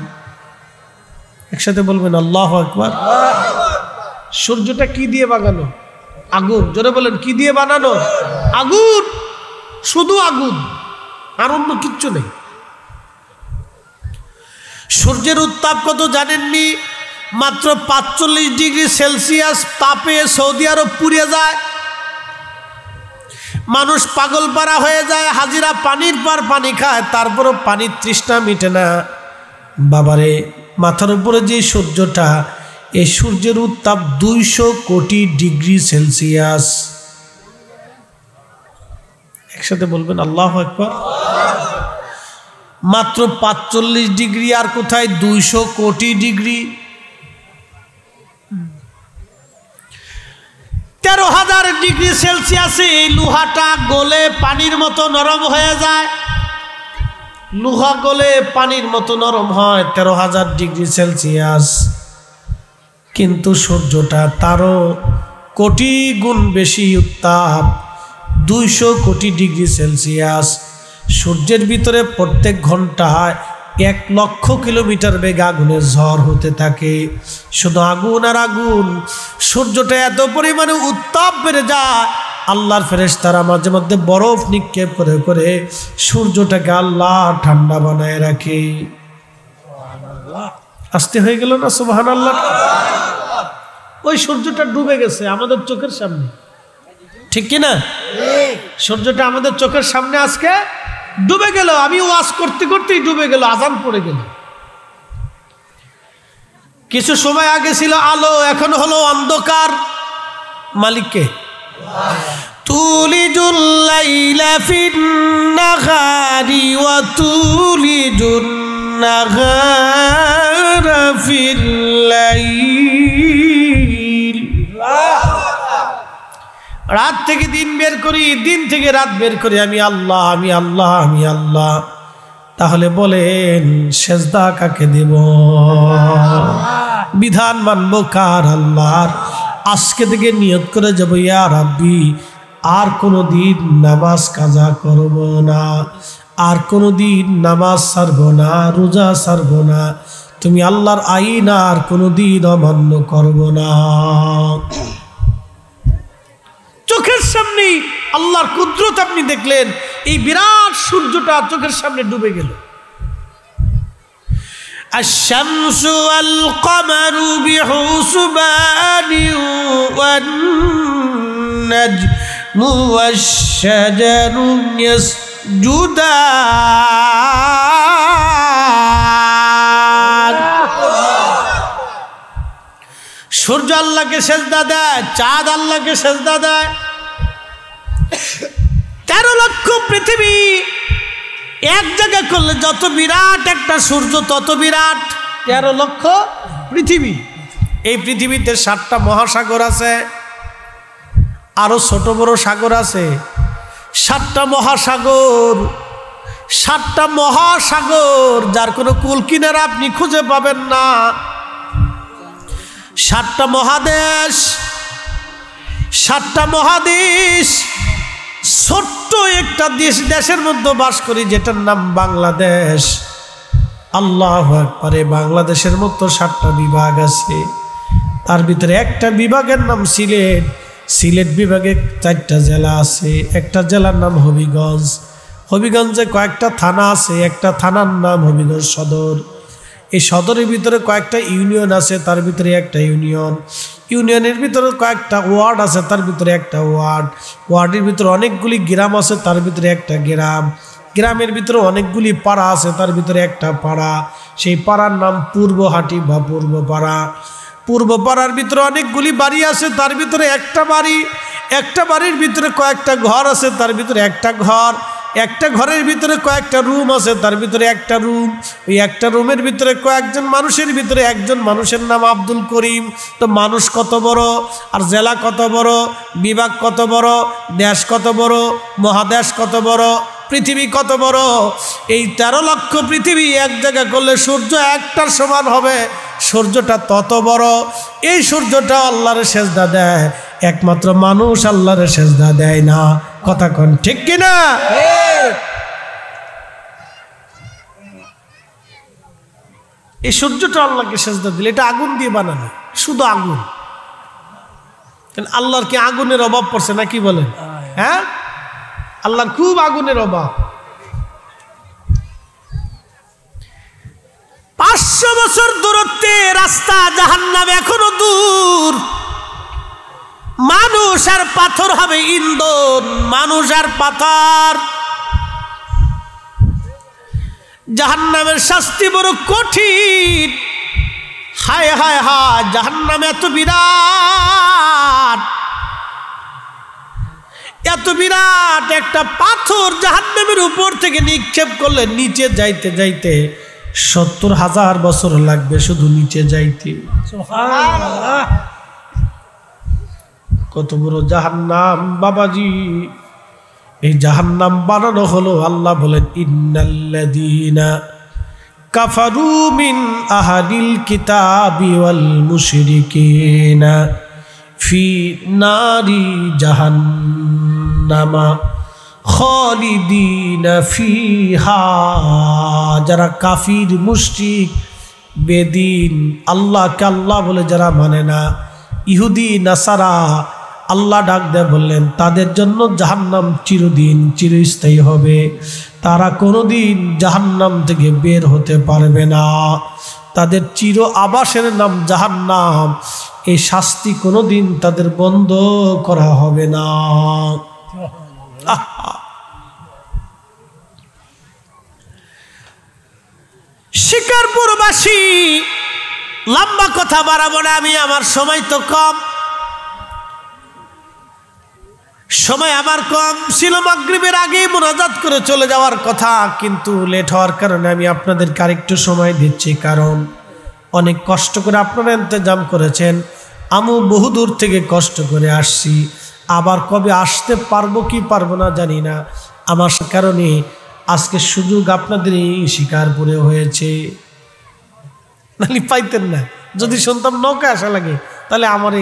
একসাথে বলবেন আল্লাহু আকবার। সূর্যটা কি দিয়ে বানানো? আগুন। জোরে বলেন, কি দিয়ে বানানো? আগুন, শুধু আগুন, আর অন্য কিচ্ছু নেই। সূর্যের উত্তাপ কত জানেননি? মাত্র 45 ডিগ্রি সেলসিয়াস তাপে সৌদি আরব পুড়ে যায়, মানুষ পাগল পারা হয়ে যায়, হাজিরা পানির পর পানি খায়, তারপরও পানির তৃষ্ণা মিটে না। বাবারে, মাথার উপরে যে সূর্যটা, এই সূর্যের উত্তাপ 200 কোটি ডিগ্রি সেলসিয়াস। একসাথে বলবেন আল্লাহু আকবার। মাত্র 45 ডিগ্রি, আর কোথায় 200 কোটি ডিগ্রি। 13,000 ডিগ্রি সেলসিয়াসে এই লোহাটা গলে পানির মতো নরম হয়ে যায়। লোহা গলে পানির মতো নরম হয় 13,000 ডিগ্রি সেলসিয়াস। কিন্তু সূর্যটা তারও কোটি গুণ বেশি উত্তাপ, 200 কোটি ডিগ্রি সেলসিয়াস। সূর্যের ভিতরে প্রত্যেক ঘন্টায় 1 লক্ষ কিলোমিটার বেগে আগুনের ঝড় হতে থাকে। শুধু আগুন আর আগুন। সূর্যটা এত পরিমাণে উত্তাপ বেড়ে যায়, আল্লাহর ফেরেশতারা মাঝে মধ্যে বরফ নিক্ষেপ করে করে সূর্যটাকে আল্লাহ ঠান্ডা বানায় রাখে। আসতে হয়ে গেল না সুবহানাল্লাহ? ওই সূর্যটা ডুবে গেছে আমাদের চোখের সামনে, ঠিক কিনা? সূর্যটা আমাদের চোখের সামনে আজকে ডুবে গেল। আমি ওয়াজ করতে করতেই ডুবে গেল, আজান পড়ে গেল। কিছু সময় আগে ছিল আলো, এখন হলো অন্ধকার। মালিককে তুলিজুল লাইলা ফিন নাহারি ওয়া তুলিজুন নাহারা ফিল লাইল। রাত থেকে দিন বের করি, দিন থেকে রাত বের করি। আমি আল্লাহ, আমি আল্লাহ, আমি আল্লাহ। তাহলে বলেন সেজদা কাকে দেব? বিধান মানবো কার? আল্লাহর। আজকে থেকে নিয়ত করে যাবো, ইয়া রাব্বি আর কোনোদিন নামাজ কাজা করব না, আর কোনোদিন নামাজ ছাড়ব না, রোজা ছাড়ব না। তুমি আল্লাহর আইন আর কোনোদিন অমান্য করব না। চোখের সামনে আল্লাহর কুদরত আপনি দেখলেন, এই বিরাট সূর্যটা চোখের সামনে ডুবে গেল। আশ-শামসু ওয়াল কমারু বিহুসবানি ওয়ান নাজমু ওয়াশ-শাজারু ইয়াসজুদান। সূর্য আল্লাহকে সেজদা দেয়, চাঁদ আল্লাহকে সেজদা দেয়। 13 লক্ষ পৃথিবী এক জায়গায় করলে যত বিরাট একটা সূর্য তত বিরাট। 13 লক্ষ পৃথিবী। এই পৃথিবীতে 7টা মহাসাগর আছে, আরো ছোট বড় সাগর আছে। 7টা মহাসাগর, 7টা মহাসাগর, যার কোনো কুল কিনারা আপনি খুঁজে পাবেন না। 7টা মহাদেশ, 7টা মহাদেশ, ছোট্ট একটা দেশের মধ্যে বাস করি যেটার নাম বাংলাদেশ। আল্লাহু আকবার। বাংলাদেশের মতো 7টা বিভাগ আছে, তার ভিতরে একটা বিভাগের নাম সিলেট। সিলেট বিভাগে 4টা জেলা আছে। একটা জেলার নাম হবিগঞ্জ। হবিগঞ্জে কয়েকটা থানা আছে, একটা থানার নাম হবিগঞ্জ সদর। এই সদরের ভিতরে কয়েকটা ইউনিয়ন আছে, তার ভিতরে একটা ইউনিয়ন। ইউনিয়নের ভিতরে কয়েকটা ওয়ার্ড আছে, তার ভিতরে একটা ওয়ার্ড। ওয়ার্ডের ভিতরে অনেকগুলি গ্রাম আছে, তার ভিতরে একটা গ্রাম। গ্রামের ভিতরে অনেকগুলি পাড়া আছে, তার ভিতরে একটা পাড়া। সেই পাড়ার নাম পূর্বহাটি বা পূর্বপাড়া। পূর্বপাড়ার ভিতরে অনেকগুলি বাড়ি আছে, তার ভিতরে একটা বাড়ি। একটা বাড়ির ভিতরে কয়েকটা ঘর আছে, তার ভিতরে একটা ঘর। একটা ঘরের ভিতরে কয়েকটা রুম আছে, তার ভিতরে একটা রুম। ওই একটা রুমের ভিতরে কয়েকজন মানুষের ভিতরে একজন মানুষের নাম আব্দুল করিম। তো মানুষ কত বড়, আর জেলা কত বড়, বিভাগ কত বড়, দেশ কত বড়, মহাদেশ কত বড়, পৃথিবী কত বড়। এই 13 লক্ষ পৃথিবী এক জায়গা করলে সূর্য একটার সমান হবে। সূর্যটা তত বড়। এই সূর্যটা আল্লাহর সেজদা দেয়, একমাত্র মানুষ আল্লাহর সেজদা দেয় না। কথা কোন ঠিক কিনা? এই সূর্যটা আল্লাহকে সেজদা দিলে, এটা আগুন দিয়ে বানানো, শুধু আগুন। আল্লাহর কি আগুনের অভাব পড়ছে নাকি বলেন? হ্যাঁ, আল্লাহর খুব আগুনের অভাব। 500 বছর দূরত্বে রাস্তা, জাহান্নাম এখনো দূর। মানুষ আর পাথর হবে ইন্ধন, মানুষ আর পাথর। জাহান্নামের শাস্তি বড় কঠিন। হায় হায় হায়, জাহান্নাম এত বিরাট, এত বিরাট একটা পাথর জাহান্নামের উপর থেকে নিক্ষেপ করলে নিচে যাইতে যাইতে 70,000 বছর লাগবে শুধু নিচে যাইতে। সুবহানাল্লাহ, কত বড় জাহান্নাম বাবাজি। এই জাহান্নাম বানানো হলো, আল্লাহ বলেন ইন্নাল্লাযীনা কাফারু মিন আহলিল কিতাবি ওয়াল মুশরিকিনা ফি নারি জাহান্নামা খালিদিনা ফিহা। যারা কাফির, মুশরিক, বেদিন, আল্লাহকে আল্লাহ বলে যারা মানে না, ইহুদি, নাসারা, আল্লাহ ডাক দেয়া বললেন তাদের জন্য জাহান্নাম চিরদিন চিরস্থায়ী হবে। তারা কোনোদিন জাহান্নাম থেকে বের হতে পারবে না। তাদের চির আবাসের নাম জাহান্নাম। এই শাস্তি কোনোদিন তাদের বন্ধ করা হবে না। শিকারপুরবাসী, লম্বা কথা বাড়াবো না আমি, আমার সময় তো কম, সময় আমার কম ছিল। মাগরিবের আগেই মুনাজাত করে চলে যাওয়ার কথা, কিন্তু লেট হওয়ার কারণে আমি আপনাদেরকে আরেকটু সময় দিচ্ছি। কারণ অনেক কষ্ট করে আপনারা ইন্তজাম করেছেন, আমি বহুদূর থেকে কষ্ট করে আসছি। আবার কবে আসতে পারবো কি পারবো না জানি না। আমার কারণে আজকে সুযোগ আপনাদের এই শিকারপুরে হয়েছে, নাহলে পাইতেন না। যদি শুনতাম নৌকায় আসা লাগে তাহলে আমার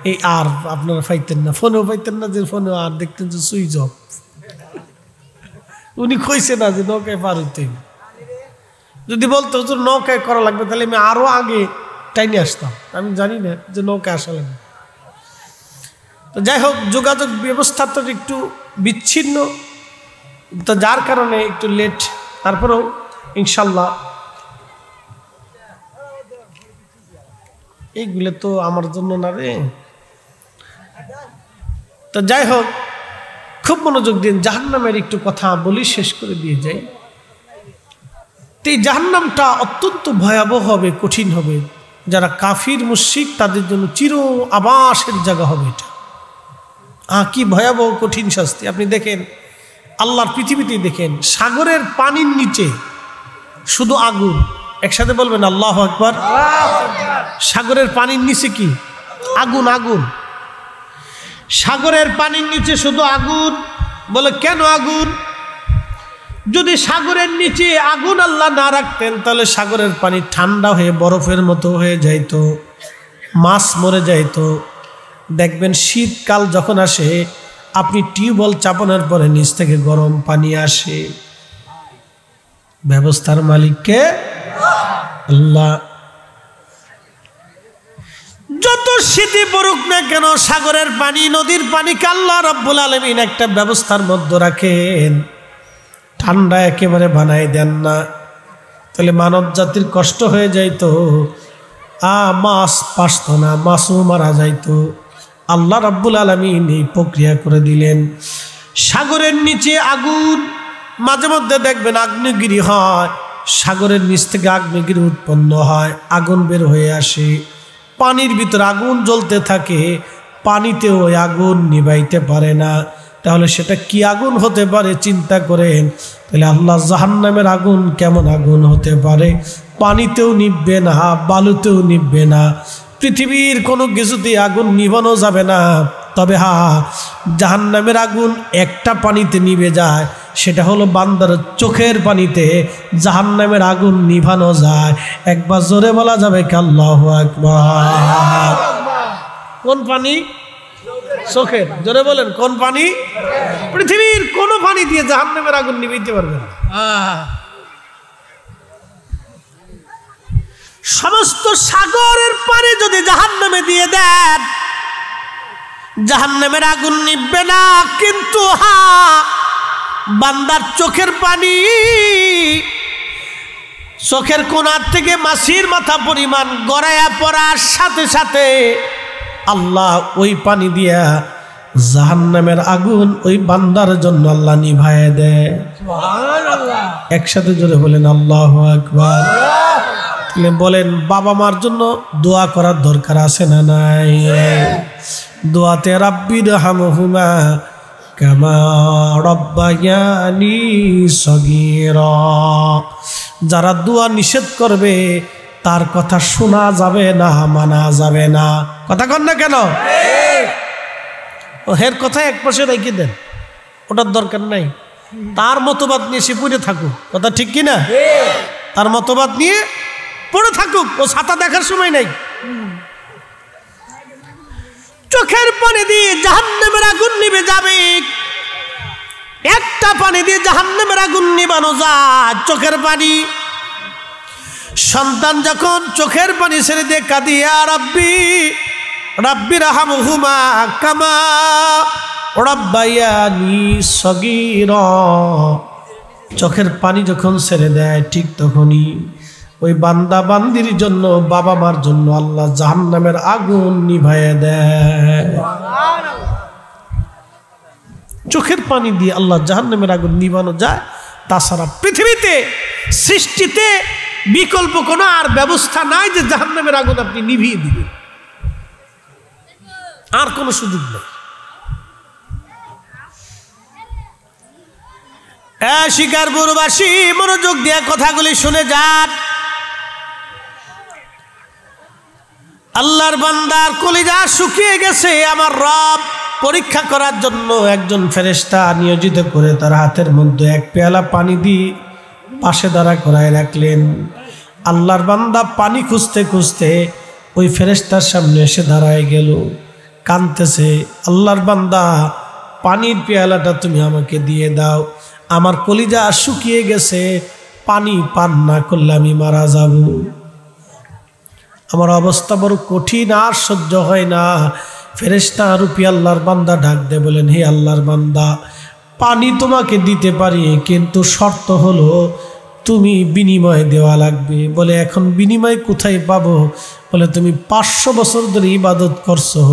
এই আর আপনারা পাইতেন না, ফোনেও পাইতেন না, যে ফোনেও আর দেখতেন যে সুইচ অফ। উনি কইছে না যে নৌকায় পার হইতে। যদি বলতো হুজুর নৌকায় করা লাগবে তাহলে আমি আরো আগে টাইনে আসতাম। আমি জানি না যে নৌকায় আসা লাগবে। তো যাই হোক, যোগাযোগ ব্যবস্থা তো একটু বিচ্ছিন্ন, তো যার কারণে একটু লেট। তারপরেও ইনশাল্লাহ এইগুলো তো আমার জন্য না রে। তো যাই হোক, খুব মনোযোগ দিন। জাহান্নামের একটু কথা বলি, শেষ করে দিয়ে যাই। তো এই জাহান্নামটা অত্যন্ত ভয়াবহ হবে, কঠিন হবে। যারা কাফির মুশরিক তাদের জন্য চির আবাসের জায়গা হবে এটা। কি ভয়াবহ কঠিন শাস্তি। আপনি দেখেন আল্লাহর পৃথিবীতেই দেখেন, সাগরের পানির নিচে শুধু আগুন। একসাথে বলবেন আল্লাহু আকবার। সাগরের পানির নিচে কি? আগুন। আগুন, সাগরের পানির নিচে শুধু আগুন। বলে কেন আগুন? যদি সাগরের নিচে আগুন আল্লাহ না রাখতেন তাহলে সাগরের পানি ঠান্ডা হয়ে বরফের মতো হয়ে যাইতো, মাছ মরে যাইতো, দেখবেন শীতকাল যখন আসে আপনি টিউবওয়েল চাপানোর পরে নিচ থেকে গরম পানি আসে। ব্যবস্থার মালিককে আল্লাহ। যত শীতই পড়ুক না কেন সাগরের পানি নদীর পানিকে আল্লাহ রাব্বুল আলামিন একটা ব্যবস্থার মধ্যে রাখেন, ঠান্ডা একেবারে বানাই দেন না। তাহলে মানব জাতির কষ্ট হয়ে যাইতো, মাছ পাসত না, মাছও মারা যাইতো। আল্লাহ রাব্বুল আলামিন এই প্রক্রিয়া করে দিলেন। সাগরের নিচে আগুন, মাঝে মধ্যে দেখবেন আগ্নেয়গিরি হয়, সাগরের নিচ থেকে আগ্নেয়গিরি উৎপন্ন হয়, আগুন বের হয়ে আসে, পানির ভিতরে আগুন জ্বলতে থাকে, পানিতেও ওই আগুন নিভাইতে পারে না। তাহলে সেটা কি আগুন হতে পারে চিন্তা করেন। তাহলে আল্লাহ জাহান্নামের আগুন কেমন আগুন হতে পারে? পানিতেও নিভবে না, বালুতেও নিভবে না, পৃথিবীর কোনো কিছুতেই আগুন নিভানো যাবে না। তবে জাহান্নামের আগুন একটা পানিতে নিভে যায়, সেটা হলো বান্দার চোখের পানিতে জাহান্নামের আগুন নিভানো যায়। একবার জোরে বলা যাবে কি আল্লাহু আকবার? কোন পানি? চোখের। জোরে বলেন কোন পানি? পৃথিবীর কোনো পানি দিয়ে জাহান্নামের আগুন নিভাইতে পারবে না। সমস্ত সাগরের পানি যদি জাহান্নামে দিয়ে দেন, জাহান্নামের আগুন নিভবে না। কিন্তু বান্দার চোখের পানি, চোখের কোণার থেকে মাছির মাথা পরিমাণ গড়াইয়া পড়ার সাথে সাথে আল্লাহ ওই পানি দিয়া জাহান্নামের আগুন ওই বান্দার জন্য আল্লাহ নিভায়ে দেয়। সুবহানাল্লাহ। একসাথে জোরে বলেন আল্লাহু আকবার। বলেন বাবা মার জন্য দোয়া করার দরকার আছে না নাই? দোয়াতে রাব্বিরহামহুমা কামা রাব্বায়ানি সগীরা। যারা দোয়া নিষেধ করবে তার কথা শোনা যাবে না, মানা যাবে না। কথা কন না কেন? হের কথা এক পাশে রেখে দেন, ওটার দরকার নাই। তার মতবাদ নিয়ে সে পড়ে থাকুক। কথা ঠিক কিনা? তার মতবাদ নিয়ে পড়ে থাকুক, ও ছাতা দেখার সময় নাই। চোখের পানি দিয়ে জাহান্নামের আগুন নিভে যাবে। একটা পানি দিয়ে জাহান্নামের আগুন নিভানো যায়, চোখের পানি। সন্তান যখন চোখের পানি ছেড়ে দিয়ে কাঁদে, ইয়া রাব্বি রাব্বিরহামহুমা কামা রাব্বায়ানি সগীরা, চোখের পানি যখন ছেড়ে দেয় ঠিক তখনই ওই বান্দা বান্দির জন্য, বাবা মার জন্য আল্লাহ জাহান্নামের আগুন নিভাইয়া দেয়। চোখের পানি দিয়ে আল্লাহ জাহান্নামের আগুন নিভানো যায়। তাছাড়া পৃথিবীতে সৃষ্টিতে বিকল্প কোনো আর ব্যবস্থা নাই যে জাহান্নামের আগুন আপনি নিভিয়ে দিবেন, আর কোনো সুযোগ নেই। শিকারপুরবাসী মনোযোগ দিয়ে কথাগুলি শুনে যান। আল্লাহর বান্দার কলিজা শুকিয়ে গেছে, আমার রব পরীক্ষা করার জন্য একজন ফেরেশতা নিয়োজিত করে তার হাতের মধ্যে এক পেয়ালা পানি দিয়ে পাশে দাঁড়া করায় রাখলেন। আল্লাহর বান্দা পানি খুঁজতে খুঁজতে ওই ফেরেশতার সামনে এসে দাঁড়ায় গেল, কাঁদতেছে। আল্লাহর বান্দা, পানির পেয়ালাটা তুমি আমাকে দিয়ে দাও, আমার কলিজা শুকিয়ে গেছে, পানি পান না করলে আমি মারা যাব, আমার অবস্থা বড় কঠিন, আর সহ্য হয় না। ফেরেশতা রূপী আল্লাহর বান্দা ডাক দিয়ে বলেন, হে আল্লাহর বান্দা, পানি তোমাকে দিতে পারি, কিন্তু শর্ত হলো তুমি বিনিময় দেওয়া লাগবে। বলে এখন বিনিময় কোথায় পাবো? বলে তুমি 500 বছর ধরে ইবাদত করছো,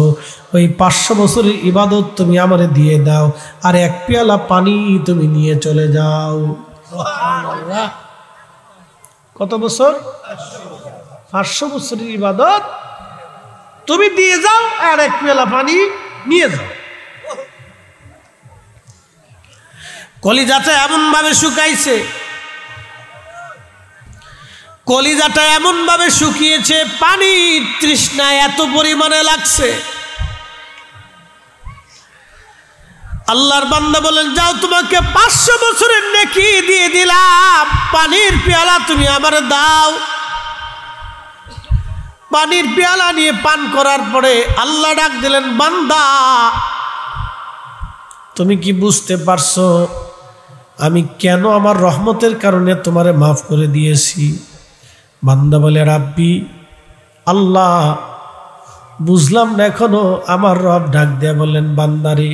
ওই 500 বছরের ইবাদত তুমি আমারে দিয়ে দাও, আর এক পেয়ালা পানি তুমি নিয়ে চলে যাও। কত বছর? 500 বছরের ইবাদত তুমি দিয়ে যাও, আর এক পেয়ালা পানি নিয়ে যাও। কলিজাটা এমন ভাবে শুকাইছে, কলিজাটা এমন ভাবে শুকিয়েছে, পানির তৃষ্ণা এত পরিমাণে লাগছে। আল্লাহর বান্দা বলেন, যাও তোমাকে 500 বছরের নেকি দিয়ে দিলাম, পানির পেয়ালা তুমি আমার দাও। পানির পেয়ালা নিয়ে পান করার পরে আল্লাহ ডাক দিলেন, বান্দা তুমি কি বুঝতে পারছো আমি কেন আমার রহমতের কারণে তোমারে মাফ করে দিয়েছি? বান্দা বলে, রাব্বি আল্লাহ বুঝলাম না এখনো। আমার রব ডাক দেয়া বললেন, বান্দারে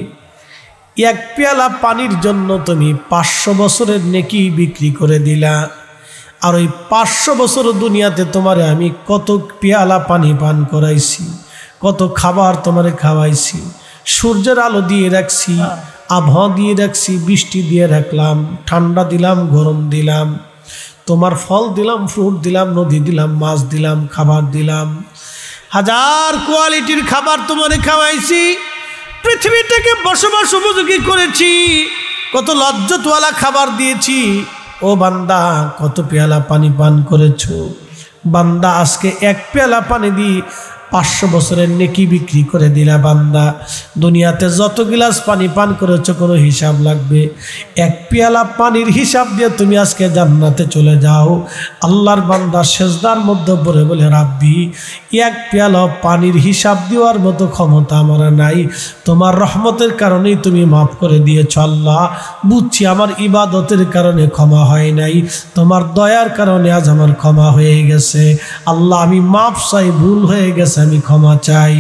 এক পেয়ালা পানির জন্য তুমি 500 বছরের নেকি বিক্রি করে দিলা, আর ওই 500 বছর দুনিয়াতে তোমারে আমি কত পেয়ালা পানি পান করাইছি, কত খাবার তোমারে খাওয়াইছি, সূর্যের আলো দিয়ে রাখছি, আবহাওয়া দিয়ে রাখছি, বৃষ্টি দিয়ে রাখলাম, ঠান্ডা দিলাম, গরম দিলাম, তোমার ফল দিলাম, ফ্রুট দিলাম, নদী দিলাম, মাছ দিলাম, খাবার দিলাম, হাজার কোয়ালিটির খাবার তোমারে খাওয়াইছি, পৃথিবীটাকে বসবাস উপযোগী করেছি, কত লজ্জতওয়ালা খাবার দিয়েছি। ও বান্দা কত পেয়ালা পানি পান করেছো? বান্দা আজকে এক পেয়ালা পানি দিয়ে 500 বছরের নেকি বিক্রি করে দিলা। বান্দা দুনিয়াতে যত গিলাস পানি পান করেছো কোনো হিসাব লাগবে? এক পেয়ালা পানির হিসাব দিয়ে তুমি আজকে জান্নাতে চলে যাও। আল্লাহর বান্দা সেজদার মধ্যে পড়ে বলে, রাব্বি এক পেয়ালা পানির হিসাব দেওয়ার মতো ক্ষমতা আমার নাই, তোমার রহমতের কারণেই তুমি মাফ করে দিয়েছ আল্লাহ। বুঝছি আমার ইবাদতের কারণে ক্ষমা হয় নাই, তোমার দয়ার কারণে আজ আমার ক্ষমা হয়ে গেছে। আল্লাহ আমি মাফ চাই, ভুল হয়ে গেছে, আমি ক্ষমা চাই।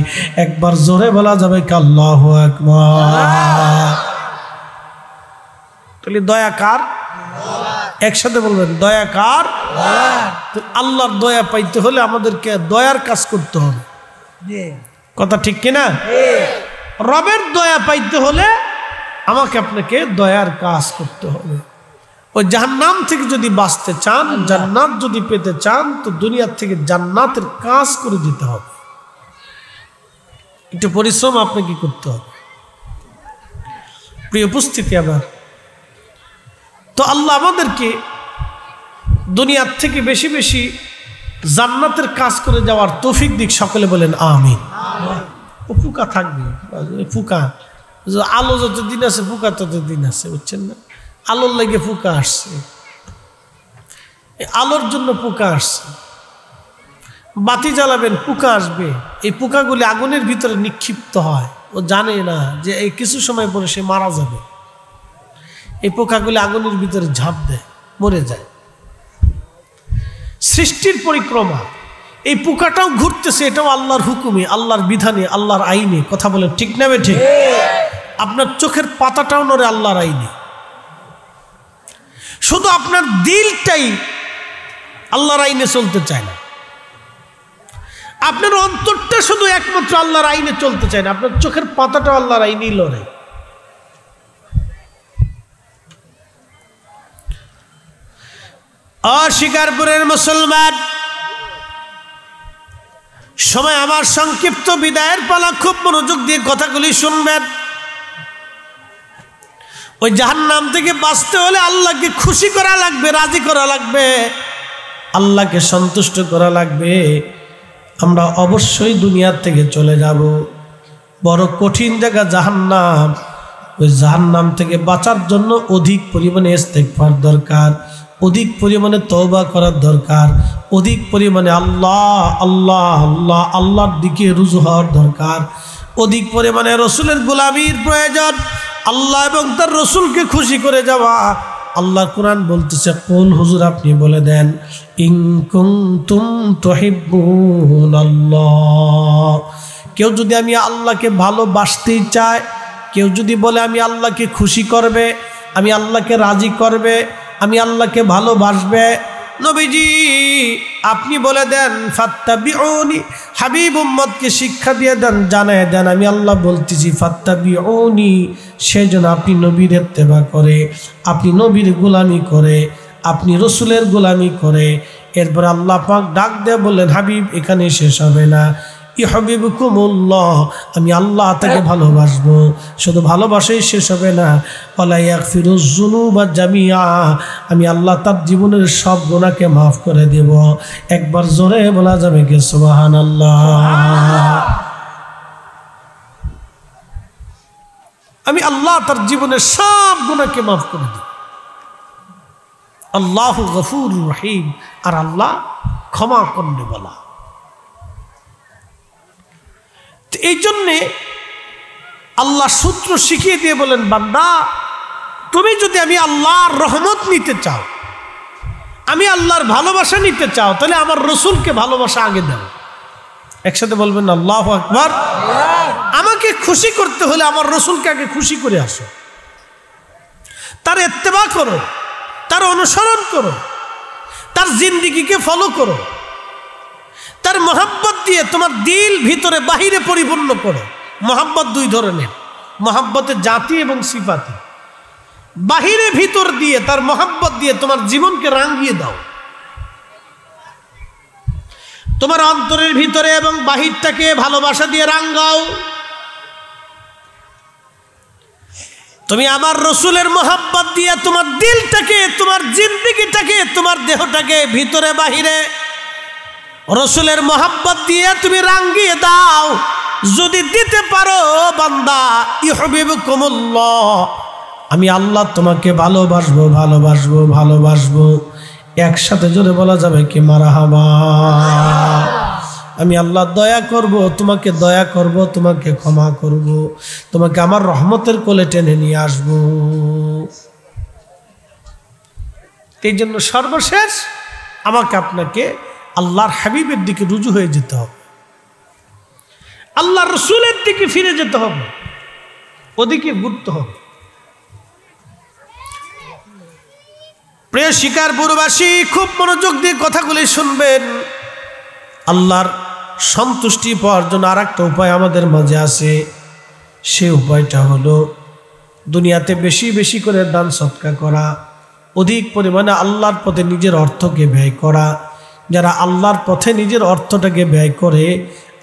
একবার জোরে বলা যাবে কি আল্লাহু আকবার? তাহলে দয়া কার? একসাথে বলবেন, দয়া কার? আল্লাহর দয়া পাইতে হলে আমাদেরকে দয়ার কাজ করতে হবে। কথা ঠিক কিনা? রবের দয়া পাইতে হলে আমাকে আপনাকে দয়ার কাজ করতে হবে। ওই জাহান্নাম থেকে যদি বাঁচতে চান, জান্নাত যদি পেতে চান, তো দুনিয়ার থেকে জান্নাতের কাজ করে দিতে হবে। একটু পরিশ্রম আপনাকে করতে হবে। প্রিয় উপস্থিতি আবার, তো আল্লাহ আমাদেরকে দুনিয়ার থেকে বেশি বেশি জান্নাতের কাজ করে যাওয়ার তৌফিক দিক। সকলে বলেন আমিন। ও ফুকা থাকবে, ফুকা আলো যত দিন আছে ফুকা তত দিন আছে, বুঝছেন না? আলোর লাগে ফুকা আসছে, আলোর জন্য পোকা আসছে। বাতি জ্বালাবেন, পোকা আসবে। এই পোকাগুলি আগুনের ভিতরে নিক্ষিপ্ত হয়, ও জানে না যে এই কিছু সময় পরে সে মারা যাবে। এই পোকাগুলি আগুনের ভিতরে ঝাঁপ দেয়, মরে যায়। সৃষ্টির পরিক্রমা, এই পোকাটাও ঘুরতেছে, এটাও আল্লাহর হুকুমে, আল্লাহর বিধানে, আল্লাহর আইনে। কথা বলেন ঠিক না ঠিক? আপনার চোখের পাতাটাও নড়ে আল্লাহর আইনে। শুধু আপনার দিলটাই আল্লাহর আইনে চলতে চায় না, আপনার অন্তরটা শুধু একমাত্র আল্লাহর আইনে চলতে চায় না, আপনার চোখের পাতাটা আল্লাহর আইনেই লড়ে। শিকারপুরের মুসলমান, সময় আমার সংক্ষিপ্ত, বিদায়ের পালা, খুব মনোযোগ দিয়ে কথাগুলি শুনবেন। ওই জাহান্নাম থেকে বাঁচতে হলে আল্লাহকে খুশি করা লাগবে, রাজি করা লাগবে, আল্লাহকে সন্তুষ্ট করা লাগবে। আমরা অবশ্যই দুনিয়ার থেকে চলে যাব। বড় কঠিন জায়গা জাহান্নাম। ওই জাহান্নাম থেকে বাঁচার জন্য অধিক পরিমাণে ইস্তেগফার দরকার, অধিক পরিমাণে তওবা করার দরকার, অধিক পরিমাণে আল্লাহ আল্লাহ আল্লাহ আল্লাহর দিকে রুজু হওয়ার দরকার, অধিক পরিমাণে রসুলের গোলামির প্রয়োজন, আল্লাহ এবং তার রসুলকে খুশি করে যাওয়া। আল্লাহ কোরআন বলতেছে, কোন হুজুর আপনি বলে দেন, ইন কুনতুম তুহিব্বুনাল্লাহ। কেউ যদি আমি আল্লাহকে ভালোবাসতেই চায়, কেউ যদি বলে আমি আল্লাহকে খুশি করবে, আমি আল্লাহকে রাজি করবে, আমি আল্লাহকে ভালোবাসবে, নবীজি আপনি বলে দেন ফাত্তাবিউনি, হাবিব উম্মতকে শিক্ষা দিয়ে দেন, জানায় দেন আমি আল্লাহ বলতেছি ফাত্তাবিউনি। সেজন্য আপনি নবীর ইত্তেবা করে, আপনি নবীর গোলামি করে, আপনি রসুলের গোলামি করে। এরপর আল্লাহ পাক ডাক দিয়ে বললেন, হাবিব এখানে শেষ হবে না, ইউহিব্বুকুমুল্লাহ, আমি আল্লাহ তাকে ভালোবাসবো। শুধু ভালোবাসাই শেষ হবে না, ওয়ালা ইয়াগফিরুয যুনুবা জামিআ, আমি আল্লাহ তার জীবনের সব গুনাহকে মাফ করে দেব। একবার জোরে বলা যাবে কি সুবহানাল্লাহ? আমি আল্লাহ তার জীবনের সব গুনাহকে মাফ করে দেব। আল্লাহু গফুরুর রহিম, আর আল্লাহ ক্ষমা করতে বলা। এই জন্যে আল্লাহ সূত্র শিখিয়ে দিয়ে বলেন, বান্দা তুমি যদি আমি আল্লাহর রহমত নিতে চাও, আমি আল্লাহর ভালোবাসা নিতে চাও, তাহলে আমার রসুলকে ভালোবাসা আগে দাও। একসাথে বলবেন আল্লাহু আকবার। আমাকে খুশি করতে হলে আমার রসুলকে আগে খুশি করে আসো, তার ইত্তেবা করো, তার অনুসরণ করো, তার জিন্দেগিকে ফলো করো, তার মহব্বত দিয়ে তোমার দিল ভিতরে বাহিরে পরিপূর্ণ করো। মহব্বত দুই ধরনের, মহব্বতের জাতি এবং সিফাতি। বাহিরে ভিতর দিয়ে তার মহব্বত দিয়ে তোমার জীবনকে রাঙিয়ে দাও। তোমার অন্তরের ভিতরে এবং বাহিরটাকে ভালোবাসা দিয়ে রাঙাও। তুমি আমার রসুলের মহব্বত দিয়ে তোমার দিলটাকে, তোমার জিন্দেগিটাকে, তোমার দেহটাকে ভিতরে বাহিরে রসুলের মহব্বত দিয়ে তুমি রাঙিয়ে দাও। যদি দিতে পারো বান্দা, ইউহিব্বুকুমুল্লাহ, আমি আল্লাহ তোমাকে ভালোবাসবো, ভালোবাসবো, ভালোবাসবো। একসাথে জোরে বলা যাবে কি মারহাবা। আমি আল্লাহ দয়া করব, তোমাকে দয়া করব, তোমাকে ক্ষমা করব, তোমাকে আমার রহমতের কোলে টেনে নিয়ে আসব। এই জন্য সর্বশেষ আমাকে আপনাকে আল্লাহর হাবিবের দিকে রুজু হয়ে যেতে হবে, আল্লাহর রসুলের দিকে ফিরে যেতে হবে, ওদিকে ঘুরতে হবে। প্রিয় শিকারপুরবাসী, খুব মনোযোগ দিয়ে কথাগুলি শুনবেন। আল্লাহর সন্তুষ্টি পাওয়ার জন্য আর একটা উপায় আমাদের মাঝে আছে। সে উপায়টা হলো দুনিয়াতে বেশি বেশি করে দান সৎকা করা, অধিক পরিমাণে আল্লাহর পথে নিজের অর্থকে ব্যয় করা। যারা আল্লাহর পথে নিজের অর্থটাকে ব্যয় করে,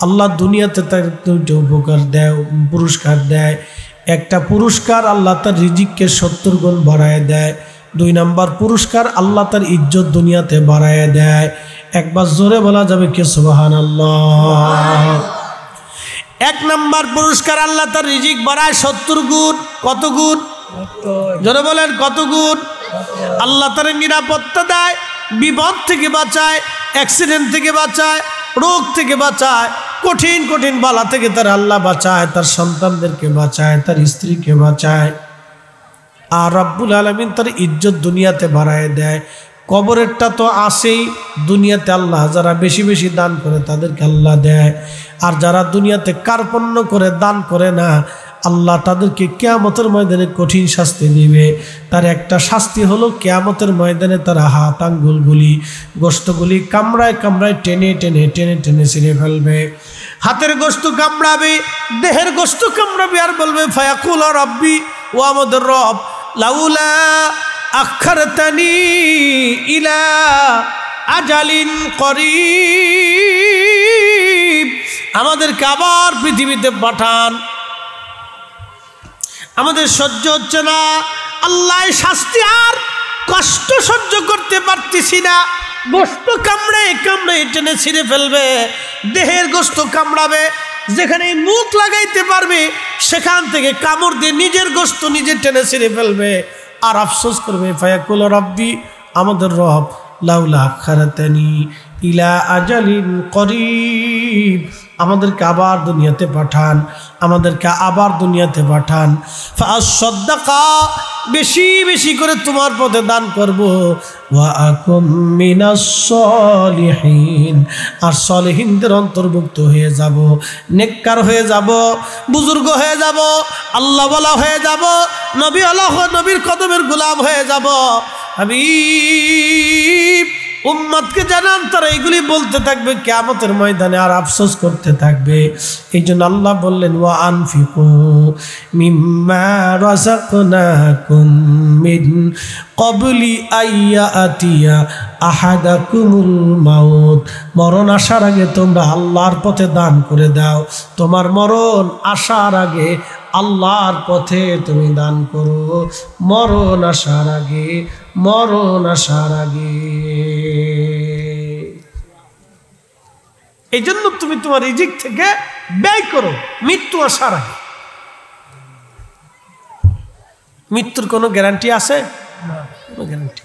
আল্লাহ দুনিয়াতে তার দুইটা উপকার দেয়, পুরস্কার দেয়। একটা পুরস্কার, আল্লাহ তার রিজিককে 70 গুণ বাড়ায় দেয়। 2 নম্বর পুরস্কার, আল্লাহ তার ইজ্জত দুনিয়াতে বাড়ায় দেয়। একবার জোরে বলা যাবে কি সুবহানাল্লাহ। 1 নম্বর পুরস্কার, আল্লাহ তার রিজিক বাড়ায় 70 গুণ। কত গুণ? জোরে বলেন কত গুণ? আল্লাহ তার নিরাপত্তা দেয়, বিপদ থেকে বাঁচায়, অ্যাক্সিডেন্ট থেকে বাঁচায়, রোগ থেকে বাঁচায়, কঠিন কঠিন বালা থেকে তার আল্লাহ বাঁচায়, তার সন্তানদেরকে বাঁচায়, তার স্ত্রীকে বাঁচায়। আর রব্বুল আলামিন তার ইজ্জত দুনিয়াতে বাড়ায় দেয়। কবরেরটা তো আসেই, দুনিয়াতে আল্লাহ যারা বেশি বেশি দান করে তাদেরকে আল্লাহ দেয়। আর যারা দুনিয়াতে কার্পণ্য করে দান করে না, আল্লাহ তাদেরকে কিয়ামতের ময়দানে কঠিন শাস্তি দিবে। তার একটা শাস্তি হলো কিয়ামতের ময়দানে তারা হাত আঙ্গুলগুলি, গোশতগুলি কামড়ায় কামড়ায় টেনে টেনে টেনে টেনে ছিঁড়ে ফেলবে। হাতের গোশত কামড়াবে, দেহের গোশত কামড়াবে, আর বলবে ফায়াকুল রাব্বি, ও আমাদের রব, লাউলা আখারতানি ইলা আজালিন করিব, আমাদেরকে আবার পৃথিবীতে পাঠান, আমাদের সহ্য হচ্ছে না, আল্লাহ শাস্তি আর কষ্ট সহ্য করতে পারতেছি না। গোশত কামড়ে কামড়ে টেনে ছিঁড়ে ফেলবে, দেহের গোশত কামড়াবে, যেখানে মুখ লাগাইতে পারবে সেখান থেকে কামড় দিয়ে নিজের গোশত নিজে টেনে ছিঁড়ে ফেলবে। আর আফসোস করবে, ফায়াকুল রাব্বি, আমাদের রব, লাউলা আখারতানি ইলা আজালিন করিব, আমাদেরকে আবার দুনিয়াতে পাঠান, আমাদেরকে আবার দুনিয়াতে পাঠান। ফাসাদ্দাকা, বেশি বেশি করে তোমার পথে দান করব। ওয়া আকুম মিনাস সলিহিন, আর সলিহিনদের অন্তর্ভুক্ত হয়ে যাব, নেককার হয়ে যাব, বুজুর্গ হয়ে যাব, আল্লাহ ওয়ালা হয়ে যাব, নবী আল্লাহ নবীর কদমের গোলাম হয়ে যাব। হাবিব উম্মতকে জানান, তারা এইগুলি বলতে থাকবে কিয়ামতের ময়দানে, আর আফসোস করতে থাকবে। এই জন্য আল্লাহ বললেন, ওয়া আনফিকু মিম্মা রাযাকনাকুম মিন ক্বাবলি আইয়াতিয়া আহাদাকুমুল মাউত, মরণ আসার আগে তোমরা আল্লাহর পথে দান করে দাও। তোমার মরণ আসার আগে আল্লাহর পথে তুমি দান করো, মরণ আসার আগে, মরণ আসার আগে। এই জন্য তুমি তোমার রিজিক থেকে ব্যয় করো মৃত্যু আসার আগে। মৃত্যুর কোনো গ্যারান্টি আছে? কোনো গ্যারান্টি